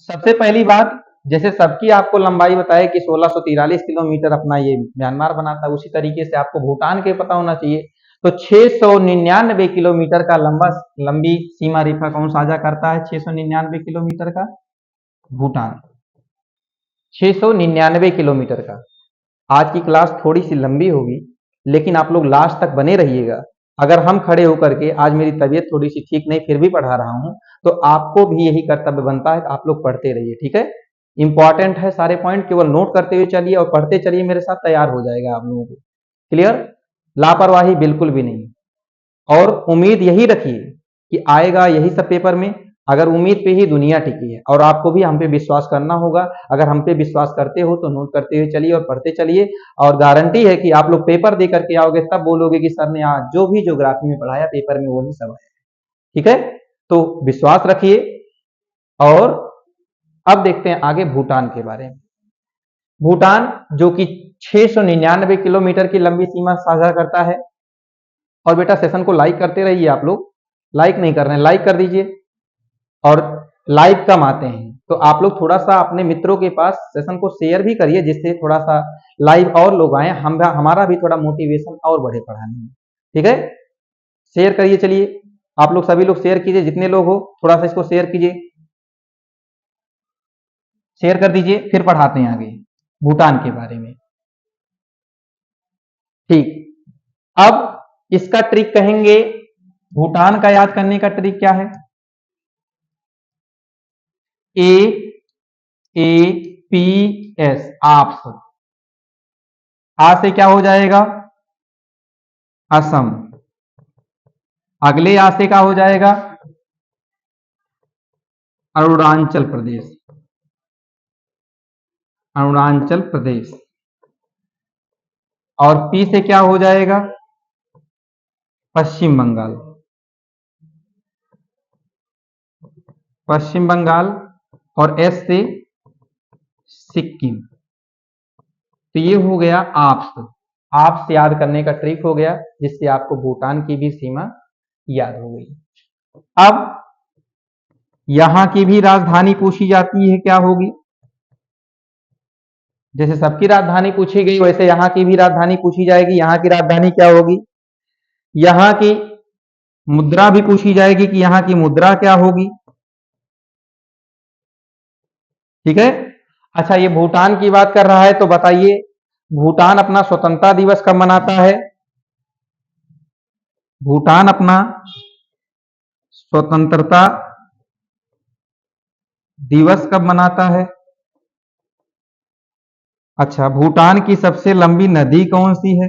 सबसे पहली बात, जैसे सबकी आपको लंबाई बताए कि 1643 किलोमीटर अपना ये म्यांमार बनाता है, उसी तरीके से आपको भूटान के पता होना चाहिए। तो 699 किलोमीटर का लंबी सीमा रेखा कौन साझा करता है? 699 किलोमीटर का भूटान। 699 किलोमीटर का। आज की क्लास थोड़ी सी लंबी होगी, लेकिन आप लोग लास्ट तक बने रहिएगा। अगर हम खड़े होकर के, आज मेरी तबीयत थोड़ी सी ठीक नहीं फिर भी पढ़ा रहा हूं, तो आपको भी यही कर्तव्य बनता है कि आप लोग पढ़ते रहिए। ठीक है, इंपॉर्टेंट है सारे पॉइंट, केवल नोट करते हुए चलिए और पढ़ते चलिए मेरे साथ, तैयार हो जाएगा आप लोगों को। क्लियर? लापरवाही बिल्कुल भी नहीं। और उम्मीद यही रखिए कि आएगा यही सब पेपर में। अगर उम्मीद पे ही दुनिया टिकी है, और आपको भी हम पे विश्वास करना होगा। अगर हम पे विश्वास करते हो तो नोट करते हुए चलिए और पढ़ते चलिए। और गारंटी है कि आप लोग पेपर दे करके आओगे तब बोलोगे कि सर ने आज जो भी ज्योग्राफी में पढ़ाया पेपर में वही सब है। ठीक है, तो विश्वास रखिए। और अब देखते हैं आगे भूटान के बारे में। भूटान जो कि 699 किलोमीटर की लंबी सीमा साझा करता है। और बेटा सेशन को लाइक करते रहिए आप लोग, लाइक नहीं कर रहे हैं, लाइक कर दीजिए। और लाइक कम आते हैं तो आप लोग थोड़ा सा अपने मित्रों के पास सेशन को शेयर भी करिए, जिससे थोड़ा सा लाइव और लोग आए, हमारा भी थोड़ा मोटिवेशन और बढ़े पढ़ाने में। ठीक है, शेयर करिए। चलिए आप लोग सभी लोग शेयर कीजिए, जितने लोग हो थोड़ा सा इसको शेयर कीजिए, शेयर कर दीजिए। फिर पढ़ाते हैं आगे भूटान के बारे में। ठीक, अब इसका ट्रिक कहेंगे, भूटान का याद करने का ट्रिक क्या है? ए ए पी एस, आप्स। आ से क्या हो जाएगा? असम। अगले आ से क्या हो जाएगा? अरुणाचल प्रदेश। अरुणाचल प्रदेश। और पी से क्या हो जाएगा? पश्चिम बंगाल। पश्चिम बंगाल। और एस से सिक्किम। तो ये हो गया आप्स। आप्स याद करने का ट्रिक हो गया, जिससे आपको भूटान की भी सीमा याद हो गई। अब यहां की भी राजधानी पूछी जाती है, क्या होगी? जैसे सबकी राजधानी पूछी गई वैसे यहां की भी राजधानी पूछी जाएगी। यहां की राजधानी क्या होगी? यहां की मुद्रा भी पूछी जाएगी कि यहां की मुद्रा क्या होगी। ठीक है। अच्छा, ये भूटान की बात कर रहा है तो बताइए, भूटान अपना स्वतंत्रता दिवस कब मनाता है? भूटान अपना स्वतंत्रता दिवस कब मनाता है? अच्छा, भूटान की सबसे लंबी नदी कौन सी है?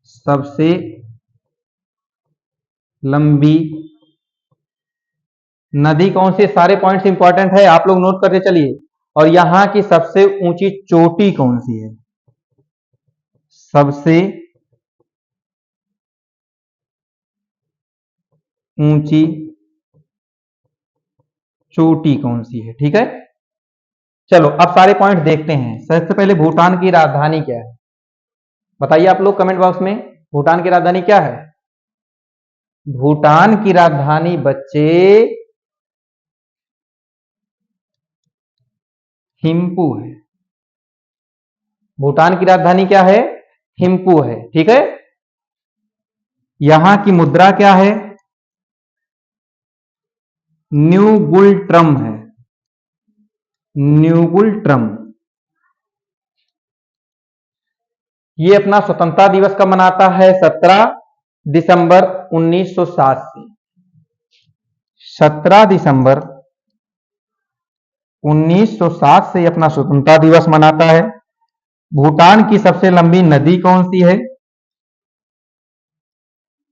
सबसे लंबी नदी कौन सी? सारे पॉइंट्स इंपॉर्टेंट है, आप लोग नोट करते चलिए। और यहां की सबसे ऊंची चोटी कौन सी है? सबसे ऊंची चोटी कौन सी है? ठीक है। चलो अब सारे पॉइंट देखते हैं। सबसे पहले भूटान की राजधानी क्या है? बताइए आप लोग कमेंट बॉक्स में, भूटान की राजधानी क्या है? भूटान की राजधानी बच्चे थिम्पू है। भूटान की राजधानी क्या है? थिम्पू है। ठीक है। यहां की मुद्रा क्या है? न्यू गुल ट्रम है। न्यू गुल ट्रम। ये अपना स्वतंत्रता दिवस कब मनाता है? 17 दिसंबर 1960 से। 17 दिसंबर 1960 से अपना स्वतंत्रता दिवस मनाता है। भूटान की सबसे लंबी नदी कौन सी है?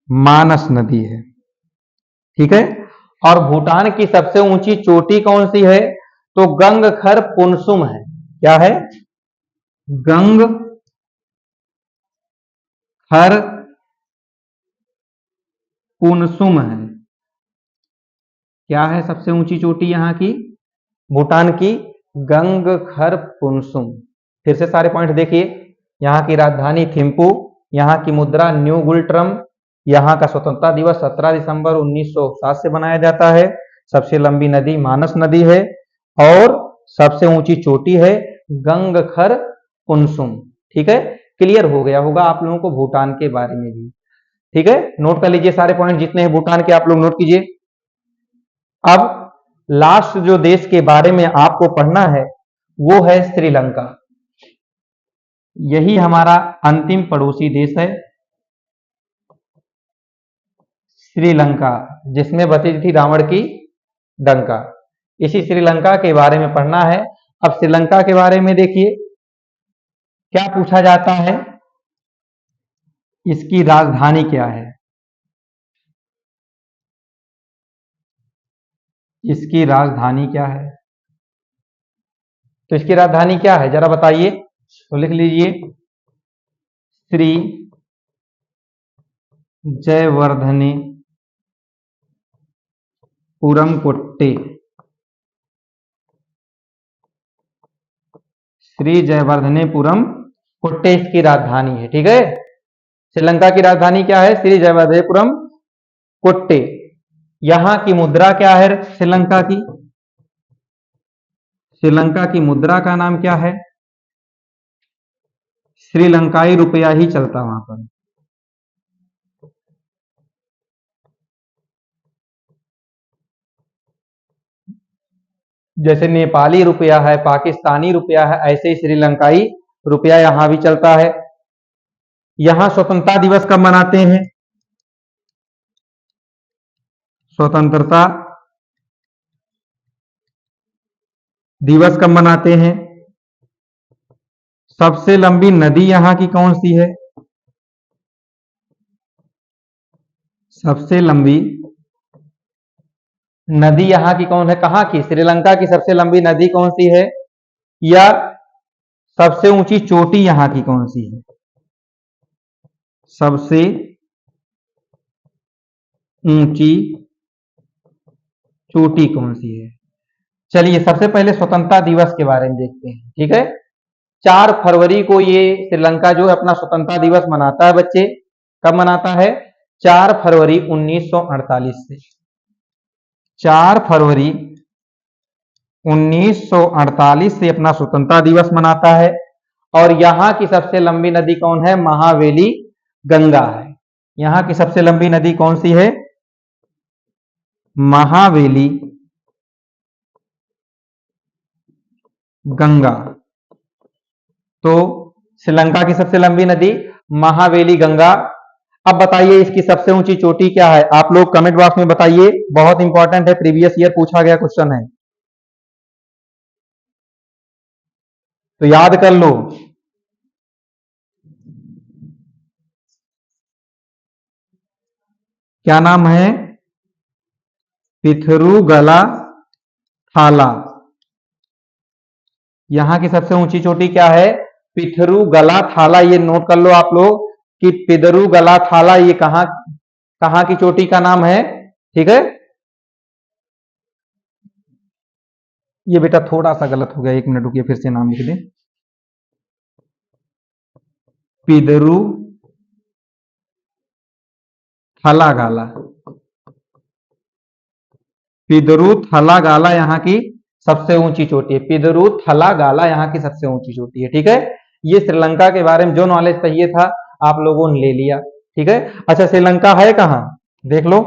मानस नदी है। ठीक है। और भूटान की सबसे ऊंची चोटी कौन सी है? तो गंगखर पुनसुम है। क्या है? गंगखर पुनसुम है। क्या है सबसे ऊंची चोटी यहां की? भूटान की गंगखर पुनसुम। फिर से सारे पॉइंट देखिए। यहां की राजधानी थिम्पू, यहां की मुद्रा न्यू गुलट्रम, यहां का स्वतंत्रता दिवस 17 दिसंबर 1960 से मनाया जाता है। सबसे लंबी नदी मानस नदी है और सबसे ऊंची चोटी है गंगखर पुनसुम। ठीक है। क्लियर हो गया होगा आप लोगों को भूटान के बारे में भी। ठीक है। नोट कर लीजिए सारे पॉइंट जितने हैं भूटान के, आप लोग नोट कीजिए। अब लास्ट जो देश के बारे में आपको पढ़ना है वो है श्रीलंका। यही हमारा अंतिम पड़ोसी देश है श्रीलंका, जिसमें बची थी रावण की डंका। इसी श्रीलंका के बारे में पढ़ना है। अब श्रीलंका के बारे में देखिए क्या पूछा जाता है, इसकी राजधानी क्या है? इसकी राजधानी क्या है? तो इसकी राजधानी क्या है जरा बताइए, तो लिख लीजिए श्री जयवर्धने पुरम कोट्टे। श्री जयवर्धनेपुरम कोट्टे इसकी राजधानी है। ठीक है। श्रीलंका की राजधानी क्या है? श्री जयवर्धनेपुरम कोट्टे। यहां की मुद्रा क्या है श्रीलंका की? श्रीलंका की मुद्रा का नाम क्या है? श्रीलंकाई रुपया ही चलता वहां पर। जैसे नेपाली रुपया है, पाकिस्तानी रुपया है, ऐसे ही श्रीलंकाई रुपया यहां भी चलता है। यहां स्वतंत्रता दिवस कब मनाते हैं? स्वतंत्रता दिवस कब मनाते हैं? सबसे लंबी नदी यहां की कौन सी है? सबसे लंबी नदी यहां की कौन है? कहां की? श्रीलंका की सबसे लंबी नदी कौन सी है? या सबसे ऊंची चोटी यहां की कौन सी है? सबसे ऊंची चोटी कौन सी है? चलिए सबसे पहले स्वतंत्रता दिवस के बारे में देखते हैं। ठीक है। 4 फरवरी को ये श्रीलंका जो है अपना स्वतंत्रता दिवस मनाता है बच्चे। कब मनाता है? 4 फरवरी 1948 से। 4 फरवरी 1948 से अपना स्वतंत्रता दिवस मनाता है। और यहां की सबसे लंबी नदी कौन है? महावेली गंगा है। यहां की सबसे लंबी नदी कौन सी है? महावेली गंगा। तो श्रीलंका की सबसे लंबी नदी महावेली गंगा। अब बताइए इसकी सबसे ऊंची चोटी क्या है? आप लोग कमेंट बॉक्स में बताइए, बहुत इंपॉर्टेंट है, प्रीवियस ईयर पूछा गया क्वेश्चन है, तो याद कर लो। क्या नाम है? पिथरुगला थाला। यहां की सबसे ऊंची चोटी क्या है? पिथरुगला थाला। ये नोट कर लो आप लोग कि पिथरुगला थाला ये कहां कहां की चोटी का नाम है। ठीक है, ये बेटा थोड़ा सा गलत हो गया, 1 मिनट रुकिए, फिर से नाम लिख दें। पिदरू थलागाला। पिदरू थलागाला यहाँ की सबसे ऊंची चोटी है। पिदरू थलागाला यहाँ की सबसे ऊंची चोटी है। ठीक है, ये श्रीलंका के बारे में जो नॉलेज चाहिए था आप लोगों ने ले लिया। ठीक है, अच्छा श्रीलंका है कहाँ? देख लो,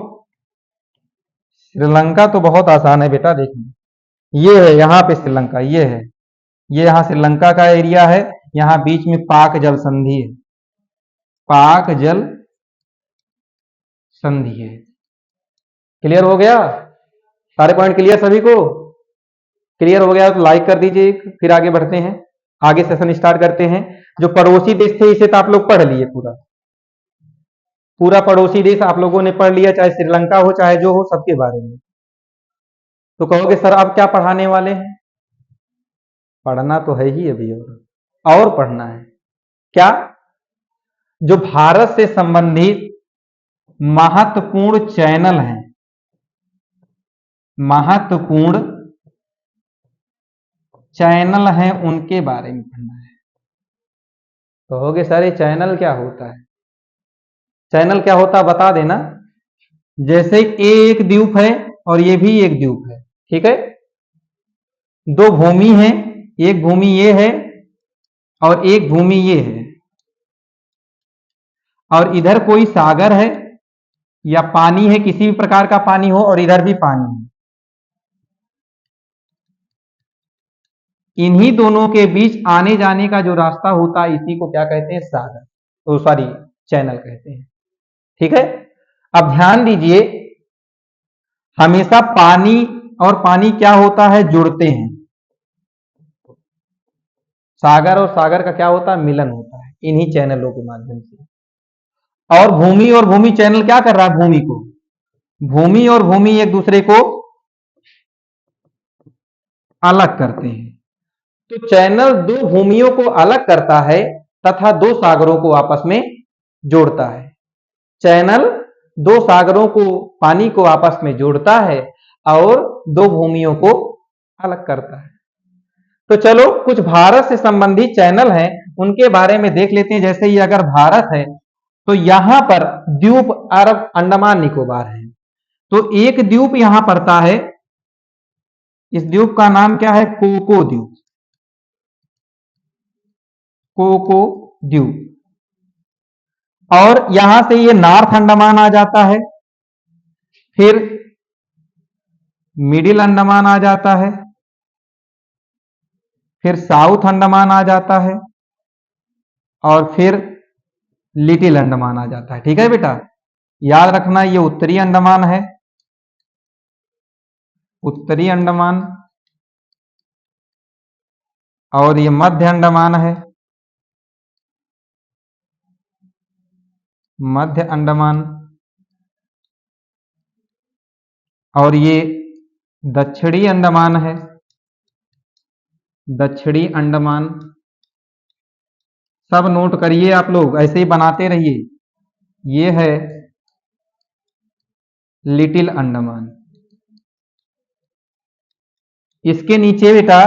श्रीलंका तो बहुत आसान है बेटा, देखिए ये है यहाँ पे श्रीलंका, ये है, ये यहाँ श्रीलंका का एरिया है। यहाँ बीच में पाक जल संधि है, पाक जल संधि है। क्लियर हो गया? सारे पॉइंट क्लियर सभी को? क्लियर हो गया तो लाइक कर दीजिए, फिर आगे बढ़ते हैं, आगे सेशन स्टार्ट करते हैं। जो पड़ोसी देश थे इसे तो आप लोग पढ़ लिए, पूरा पूरा पड़ोसी देश आप लोगों ने पढ़ लिया, चाहे श्रीलंका हो चाहे जो हो, सबके बारे में। तो कहोगे सर आप क्या पढ़ाने वाले हैं? पढ़ना तो है ही अभी, और पढ़ना है क्या? जो भारत से संबंधित महत्वपूर्ण चैनल हैं, महत्वपूर्ण चैनल हैं, उनके बारे में पढ़ना है। कहोगे सर ये चैनल क्या होता है? चैनल क्या होता है बता देना। जैसे ये एक द्वीप है और ये भी एक द्वीप है, ठीक है, दो भूमि है, एक भूमि ये है और एक भूमि ये है, और इधर कोई सागर है या पानी है, किसी भी प्रकार का पानी हो, और इधर भी पानी है। इन्हीं दोनों के बीच आने जाने का जो रास्ता होता है इसी को क्या कहते हैं? सागर, तो सॉरी चैनल कहते हैं। ठीक है, अब ध्यान दीजिए, हमेशा पानी और पानी क्या होता है? जुड़ते हैं। सागर और सागर का क्या होता है? मिलन होता है इन्हीं चैनलों के माध्यम से। और भूमि चैनल क्या कर रहा है? भूमि को, भूमि और भूमि एक दूसरे को अलग करते हैं। तो चैनल दो भूमियों को अलग करता है तथा दो सागरों को आपस में जोड़ता है। चैनल दो सागरों को, पानी को आपस में जोड़ता है और दो भूमियों को अलग करता है। तो चलो कुछ भारत से संबंधित चैनल हैं उनके बारे में देख लेते हैं। जैसे ये अगर भारत है तो यहां पर द्वीप अरब अंडमान निकोबार है, तो एक द्वीप यहां पड़ता है, इस द्वीप का नाम क्या है? कोको द्वीप, कोको द्वीप। और यहां से ये नॉर्थ अंडमान आ जाता है, फिर मिडिल अंडमान आ जाता है, फिर साउथ अंडमान आ जाता है, और फिर लिटिल अंडमान आ जाता है। ठीक है बेटा, याद रखना ये उत्तरी अंडमान है, उत्तरी अंडमान, और ये मध्य अंडमान है, मध्य अंडमान, और ये दक्षिणी अंडमान है, दक्षिणी अंडमान। सब नोट करिए आप लोग, ऐसे ही बनाते रहिए। ये है लिटिल अंडमान। इसके नीचे बेटा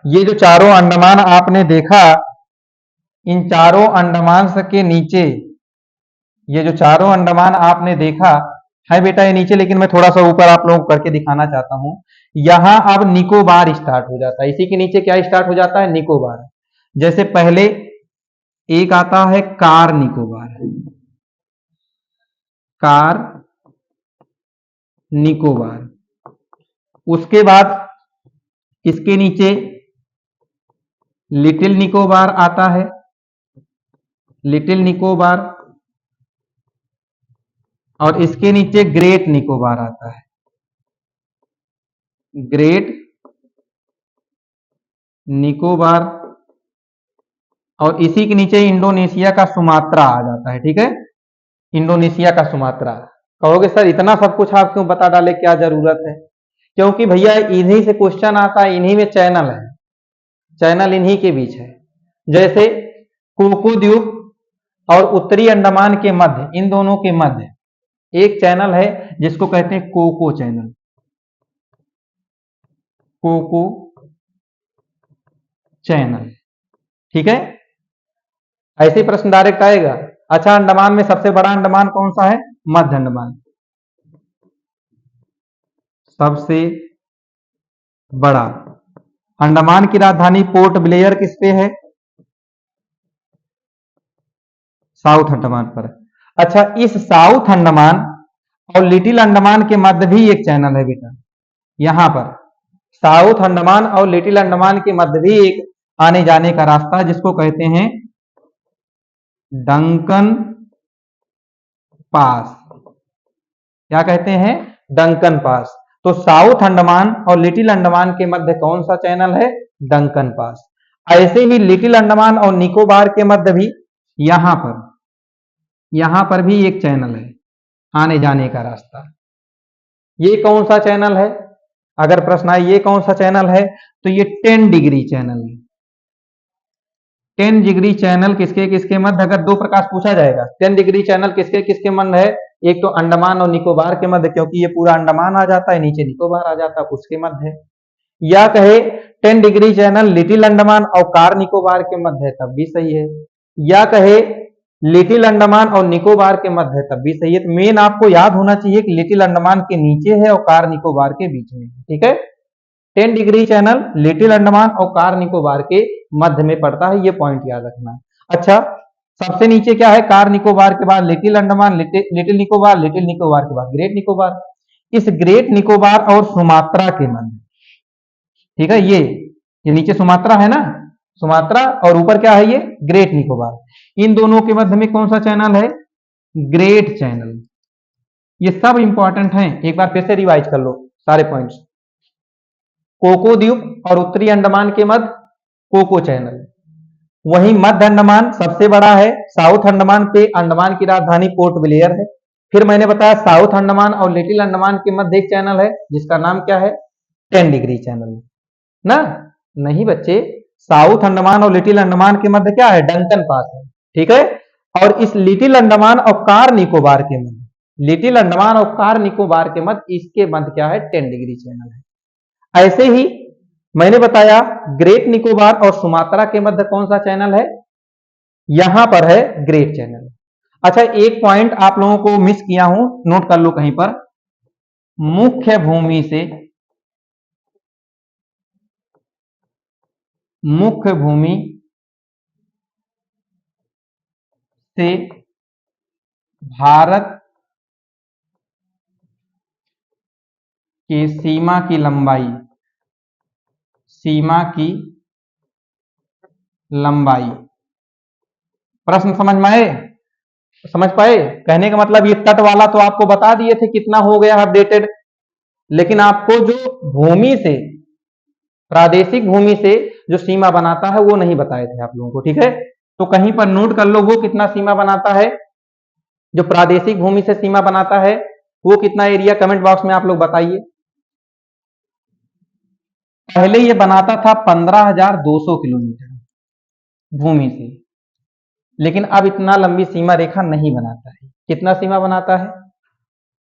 ये जो चारों अंडमान आपने देखा, इन चारों अंडमान के नीचे ये जो चारों अंडमान आपने देखा है बेटा ये नीचे, लेकिन मैं थोड़ा सा ऊपर आप लोगों को करके दिखाना चाहता हूं। यहां अब निकोबार स्टार्ट हो जाता है, इसी के नीचे क्या स्टार्ट हो जाता है, निकोबार। जैसे पहले एक आता है कार निकोबार, कार निकोबार। उसके बाद इसके नीचे लिटिल निकोबार आता है, लिटिल निकोबार। और इसके नीचे ग्रेट निकोबार आता है, ग्रेट निकोबार। और इसी के नीचे इंडोनेशिया का सुमात्रा आ जाता है, ठीक है, इंडोनेशिया का सुमात्रा। कहोगे सर इतना सब कुछ आप क्यों बता डाले, क्या जरूरत है? क्योंकि भैया इन्हीं से क्वेश्चन आता है, इन्हीं में चैनल है, चैनल इन्हीं के बीच है। जैसे कोको द्वीप और उत्तरी अंडमान के मध्य, इन दोनों के मध्य एक चैनल है जिसको कहते हैं कोको चैनल, कोको चैनल, ठीक है। ऐसे ही प्रश्न डायरेक्ट आएगा। अच्छा, अंडमान में सबसे बड़ा अंडमान कौन सा है, मध्य अंडमान। सबसे बड़ा अंडमान की राजधानी पोर्ट ब्लेयर किस पे है, साउथ अंडमान पर। अच्छा, इस साउथ अंडमान और लिटिल अंडमान के मध्य भी एक चैनल है बेटा, यहां पर साउथ अंडमान और लिटिल अंडमान के मध्य भी एक आने जाने का रास्ता है जिसको कहते हैं डंकन पास। क्या कहते हैं, डंकन पास। तो साउथ अंडमान और लिटिल अंडमान के मध्य कौन सा चैनल है, डंकन पास। ऐसे ही लिटिल अंडमान और निकोबार के मध्य भी यहां पर भी एक चैनल है, आने जाने का रास्ता। ये कौन सा चैनल है, अगर प्रश्न आए ये कौन सा चैनल है, तो ये 10 डिग्री चैनल है। 10 डिग्री चैनल किसके किसके मध्य, अगर दो प्रकार पूछा जाएगा, 10 डिग्री चैनल किसके किसके मध्य है, एक तो अंडमान और निकोबार के मध्य, क्योंकि ये पूरा अंडमान आ जाता है, नीचे निकोबार आ जाता है, उसके मध्य है। या कहे 10 डिग्री चैनल लिटिल अंडमान और कार निकोबार के मध्य है, तब भी सही है। या कहे लिटिल अंडमान और निकोबार के मध्य है, तब भी सही है। तो मेन आपको याद होना चाहिए कि लिटिल अंडमान के नीचे है और कार निकोबार के बीच में, ठीक है। 10 डिग्री चैनल लिटिल अंडमान और कार निकोबार के मध्य में पड़ता है, ये पॉइंट याद रखना। अच्छा, सबसे नीचे क्या है, कार निकोबार के बाद little Andaman, little Nicobar, little Nicobar के बाद ग्रेट निकोबार। इस ग्रेट निकोबार और सुमात्रा के मध्य, ठीक है, ये नीचे सुमात्रा है ना, सुमात्रा, और ऊपर क्या है, ये ग्रेट निकोबार। इन दोनों के मध्य में कौन सा चैनल है, ग्रेट चैनल। ये सब इंपॉर्टेंट हैं, एक बार फिर से रिवाइज कर लो सारे पॉइंट्स। कोको द्वीप और उत्तरी अंडमान के मध्य कोको चैनल। वहीं मध्य अंडमान सबसे बड़ा है, साउथ अंडमान पे अंडमान की राजधानी पोर्ट ब्लेयर है। फिर मैंने बताया साउथ अंडमान और लिटिल अंडमान के मध्य एक चैनल है जिसका नाम क्या है, 10 डिग्री चैनल ना। नहीं बच्चे, साउथ अंडमान और लिटिल अंडमान के मध्य क्या है, डंकन पास है, ठीक है। और इस लिटिल अंडमान और कार निकोबार के मध्य, लिटिल अंडमान और कार निकोबार के मध्य, इसके मध्य क्या है, 10 डिग्री चैनल है। ऐसे ही मैंने बताया ग्रेट निकोबार और सुमात्रा के मध्य कौन सा चैनल है, यहां पर है ग्रेट चैनल। अच्छा, एक पॉइंट आप लोगों को मिस किया हूं, नोट कर लो कहीं पर। मुख्य भूमि से, मुख्य भूमि से भारत की सीमा की लंबाई, सीमा की लंबाई। प्रश्न समझ में आए, समझ पाए? कहने का मतलब ये तट वाला तो आपको बता दिए थे कितना हो गया अपडेटेड, लेकिन आपको जो भूमि से, प्रादेशिक भूमि से जो सीमा बनाता है वो नहीं बताए थे आप लोगों को, ठीक है। तो कहीं पर नोट कर लो वो कितना सीमा बनाता है, जो प्रादेशिक भूमि से सीमा बनाता है वो कितना एरिया, कमेंट बॉक्स में आप लोग बताइए। पहले ये बनाता था 15,200 किलोमीटर भूमि से, लेकिन अब इतना लंबी सीमा रेखा नहीं बनाता है। कितना सीमा बनाता है,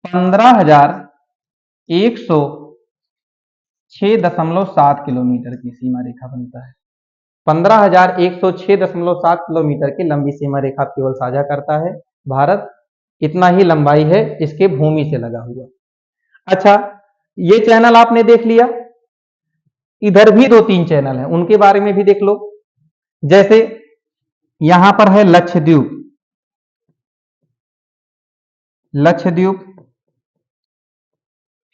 15,106.7 किलोमीटर की सीमा रेखा बनता है। 15,106.7 किलोमीटर की लंबी सीमा रेखा केवल साझा करता है भारत इतना ही लंबाई है इसके भूमि से लगा हुआ। अच्छा, ये चैनल आपने देख लिया, इधर भी 2-3 चैनल हैं, उनके बारे में भी देख लो। जैसे यहां पर है लक्षद्वीप, लक्षद्वीप,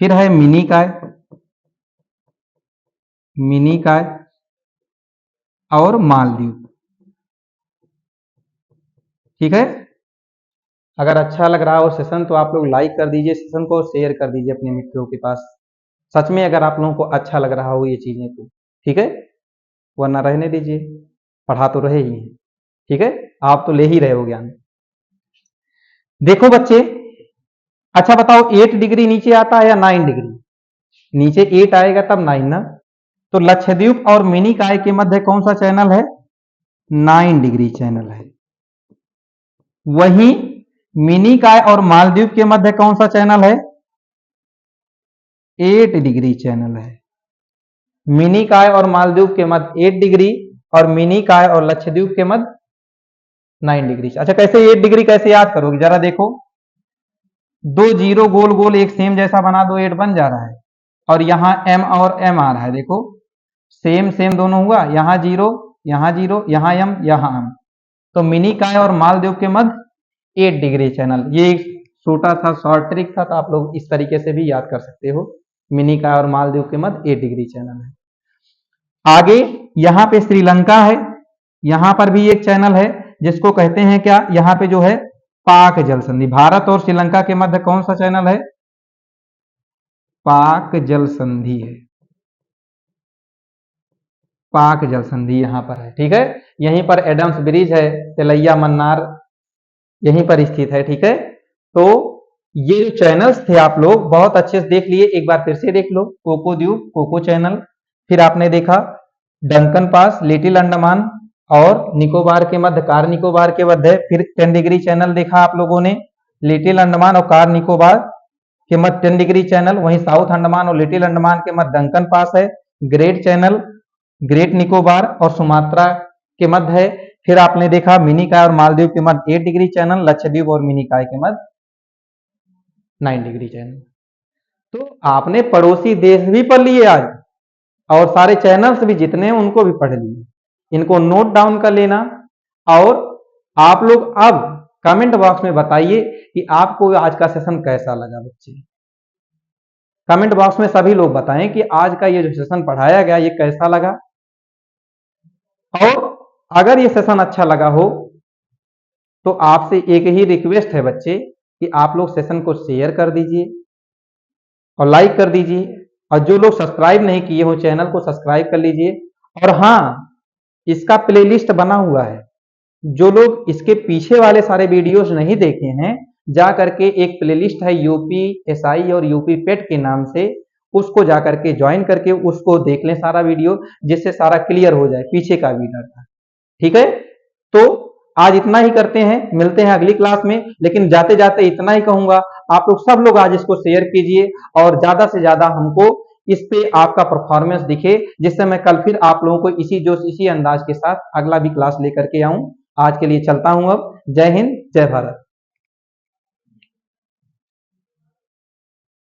फिर है मिनिकॉय, मिनिकॉय और मालदीव। ठीक है, अगर अच्छा लग रहा हो सेशन तो आप लोग लाइक कर दीजिए, सेशन को शेयर कर दीजिए अपने मित्रों के पास। सच में अगर आप लोगों को अच्छा लग रहा हो ये चीजें तो ठीक है, वरना रहने दीजिए, पढ़ा तो रहे ही हैं। ठीक है, आप तो ले ही रहे हो ज्ञान। देखो बच्चे, अच्छा बताओ 8 डिग्री नीचे आता है या 9 डिग्री? नीचे 8 आएगा तब 9 ना। तो लक्षद्वीप और मिनिकॉय के मध्य कौन सा चैनल है? 9 डिग्री चैनल है। वहीं मिनिकॉय और मालदीव के मध्य कौन सा चैनल है? 8 डिग्री चैनल है। मिनिकॉय और मालदीव के मध्य 8 डिग्री और मिनिकॉय और लक्षद्वीप के मध्य 9 डिग्री। अच्छा, कैसे 8 डिग्री कैसे याद करोगे? जरा देखो, 2 जीरो गोल गोल एक सेम जैसा बना दो, 8 बन जा रहा है। और यहां m और m आ रहा है, देखो सेम सेम दोनों हुआ, यहां जीरो, यहां जीरो, यहां m, यहां m। तो मिनिकॉय और मालदीव के मध्य 8 डिग्री चैनल। ये एक छोटा सा शॉर्ट ट्रिक था, तो आप लोग इस तरीके से भी याद कर सकते हो। मिनिकॉय और मालदीव के मध्य 8 डिग्री चैनल है। आगे यहां पे श्रीलंका है, यहां पर भी एक चैनल है जिसको कहते हैं क्या, यहां पे जो है पाक जल संधि। भारत और श्रीलंका के मध्य कौन सा चैनल है? पाक जल संधि है, पाक जल संधि यहां पर है। ठीक है, यहीं पर एडम्स ब्रिज है, तेलैया मन्नार यहीं पर स्थित है। ठीक है, तो ये जो चैनल्स थे आप लोग बहुत अच्छे से देख लिए, एक बार फिर से देख लो। कोको द्वीप, कोको चैनल, फिर आपने देखा डंकन पास, लिटिल अंडमान और निकोबार के मध्य, कार निकोबार के मध्य, फिर 10 डिग्री चैनल देखा आप लोगों ने, लिटिल अंडमान और कार निकोबार के मध्य 10 डिग्री चैनल। वहीं साउथ अंडमान और लिटिल अंडमान के मध्य डंकन पास है, ग्रेट चैनल, ग्रेट निकोबार और सुमात्रा के मध्य है। फिर आपने देखा मिनिकॉय और मालदीव के मध्य 8 डिग्री चैनल, लक्षद्वीप और मिनिकॉय के मध्य 9 डिग्री चैनल। तो आपने पड़ोसी देश भी पढ़ लिए आज, और सारे चैनल्स भी जितने हैं उनको भी पढ़ लिए। इनको नोट डाउन कर लेना, और आप लोग अब कमेंट बॉक्स में बताइए कि आपको आज का सेशन कैसा लगा। बच्चे कमेंट बॉक्स में सभी लोग बताएं कि आज का ये जो सेशन पढ़ाया गया ये कैसा लगा। और अगर ये सेशन अच्छा लगा हो तो आपसे एक ही रिक्वेस्ट है बच्चे कि आप लोग सेशन को शेयर कर दीजिए और लाइक कर दीजिए, और जो लोग सब्सक्राइब नहीं किए हो चैनल को सब्सक्राइब कर लीजिए। और हाँ, इसका प्लेलिस्ट बना हुआ है, जो लोग इसके पीछे वाले सारे वीडियोस नहीं देखे हैं, जा करके एक प्लेलिस्ट है यूपी एसआई और यूपी पेट के नाम से, उसको जा करके ज्वाइन करके उसको देख लें सारा वीडियो, जिससे सारा क्लियर हो जाए पीछे का भी डर था। ठीक है, तो आज इतना ही करते हैं, मिलते हैं अगली क्लास में। लेकिन जाते जाते इतना ही कहूंगा, आप लोग सब लोग आज इसको शेयर कीजिए और ज्यादा से ज्यादा हमको इस पे आपका परफॉर्मेंस दिखे, जिससे मैं कल फिर आप लोगों को इसी जोश इसी अंदाज के साथ अगला भी क्लास लेकर के आऊं। आज के लिए चलता हूं, अब जय हिंद जय भारत।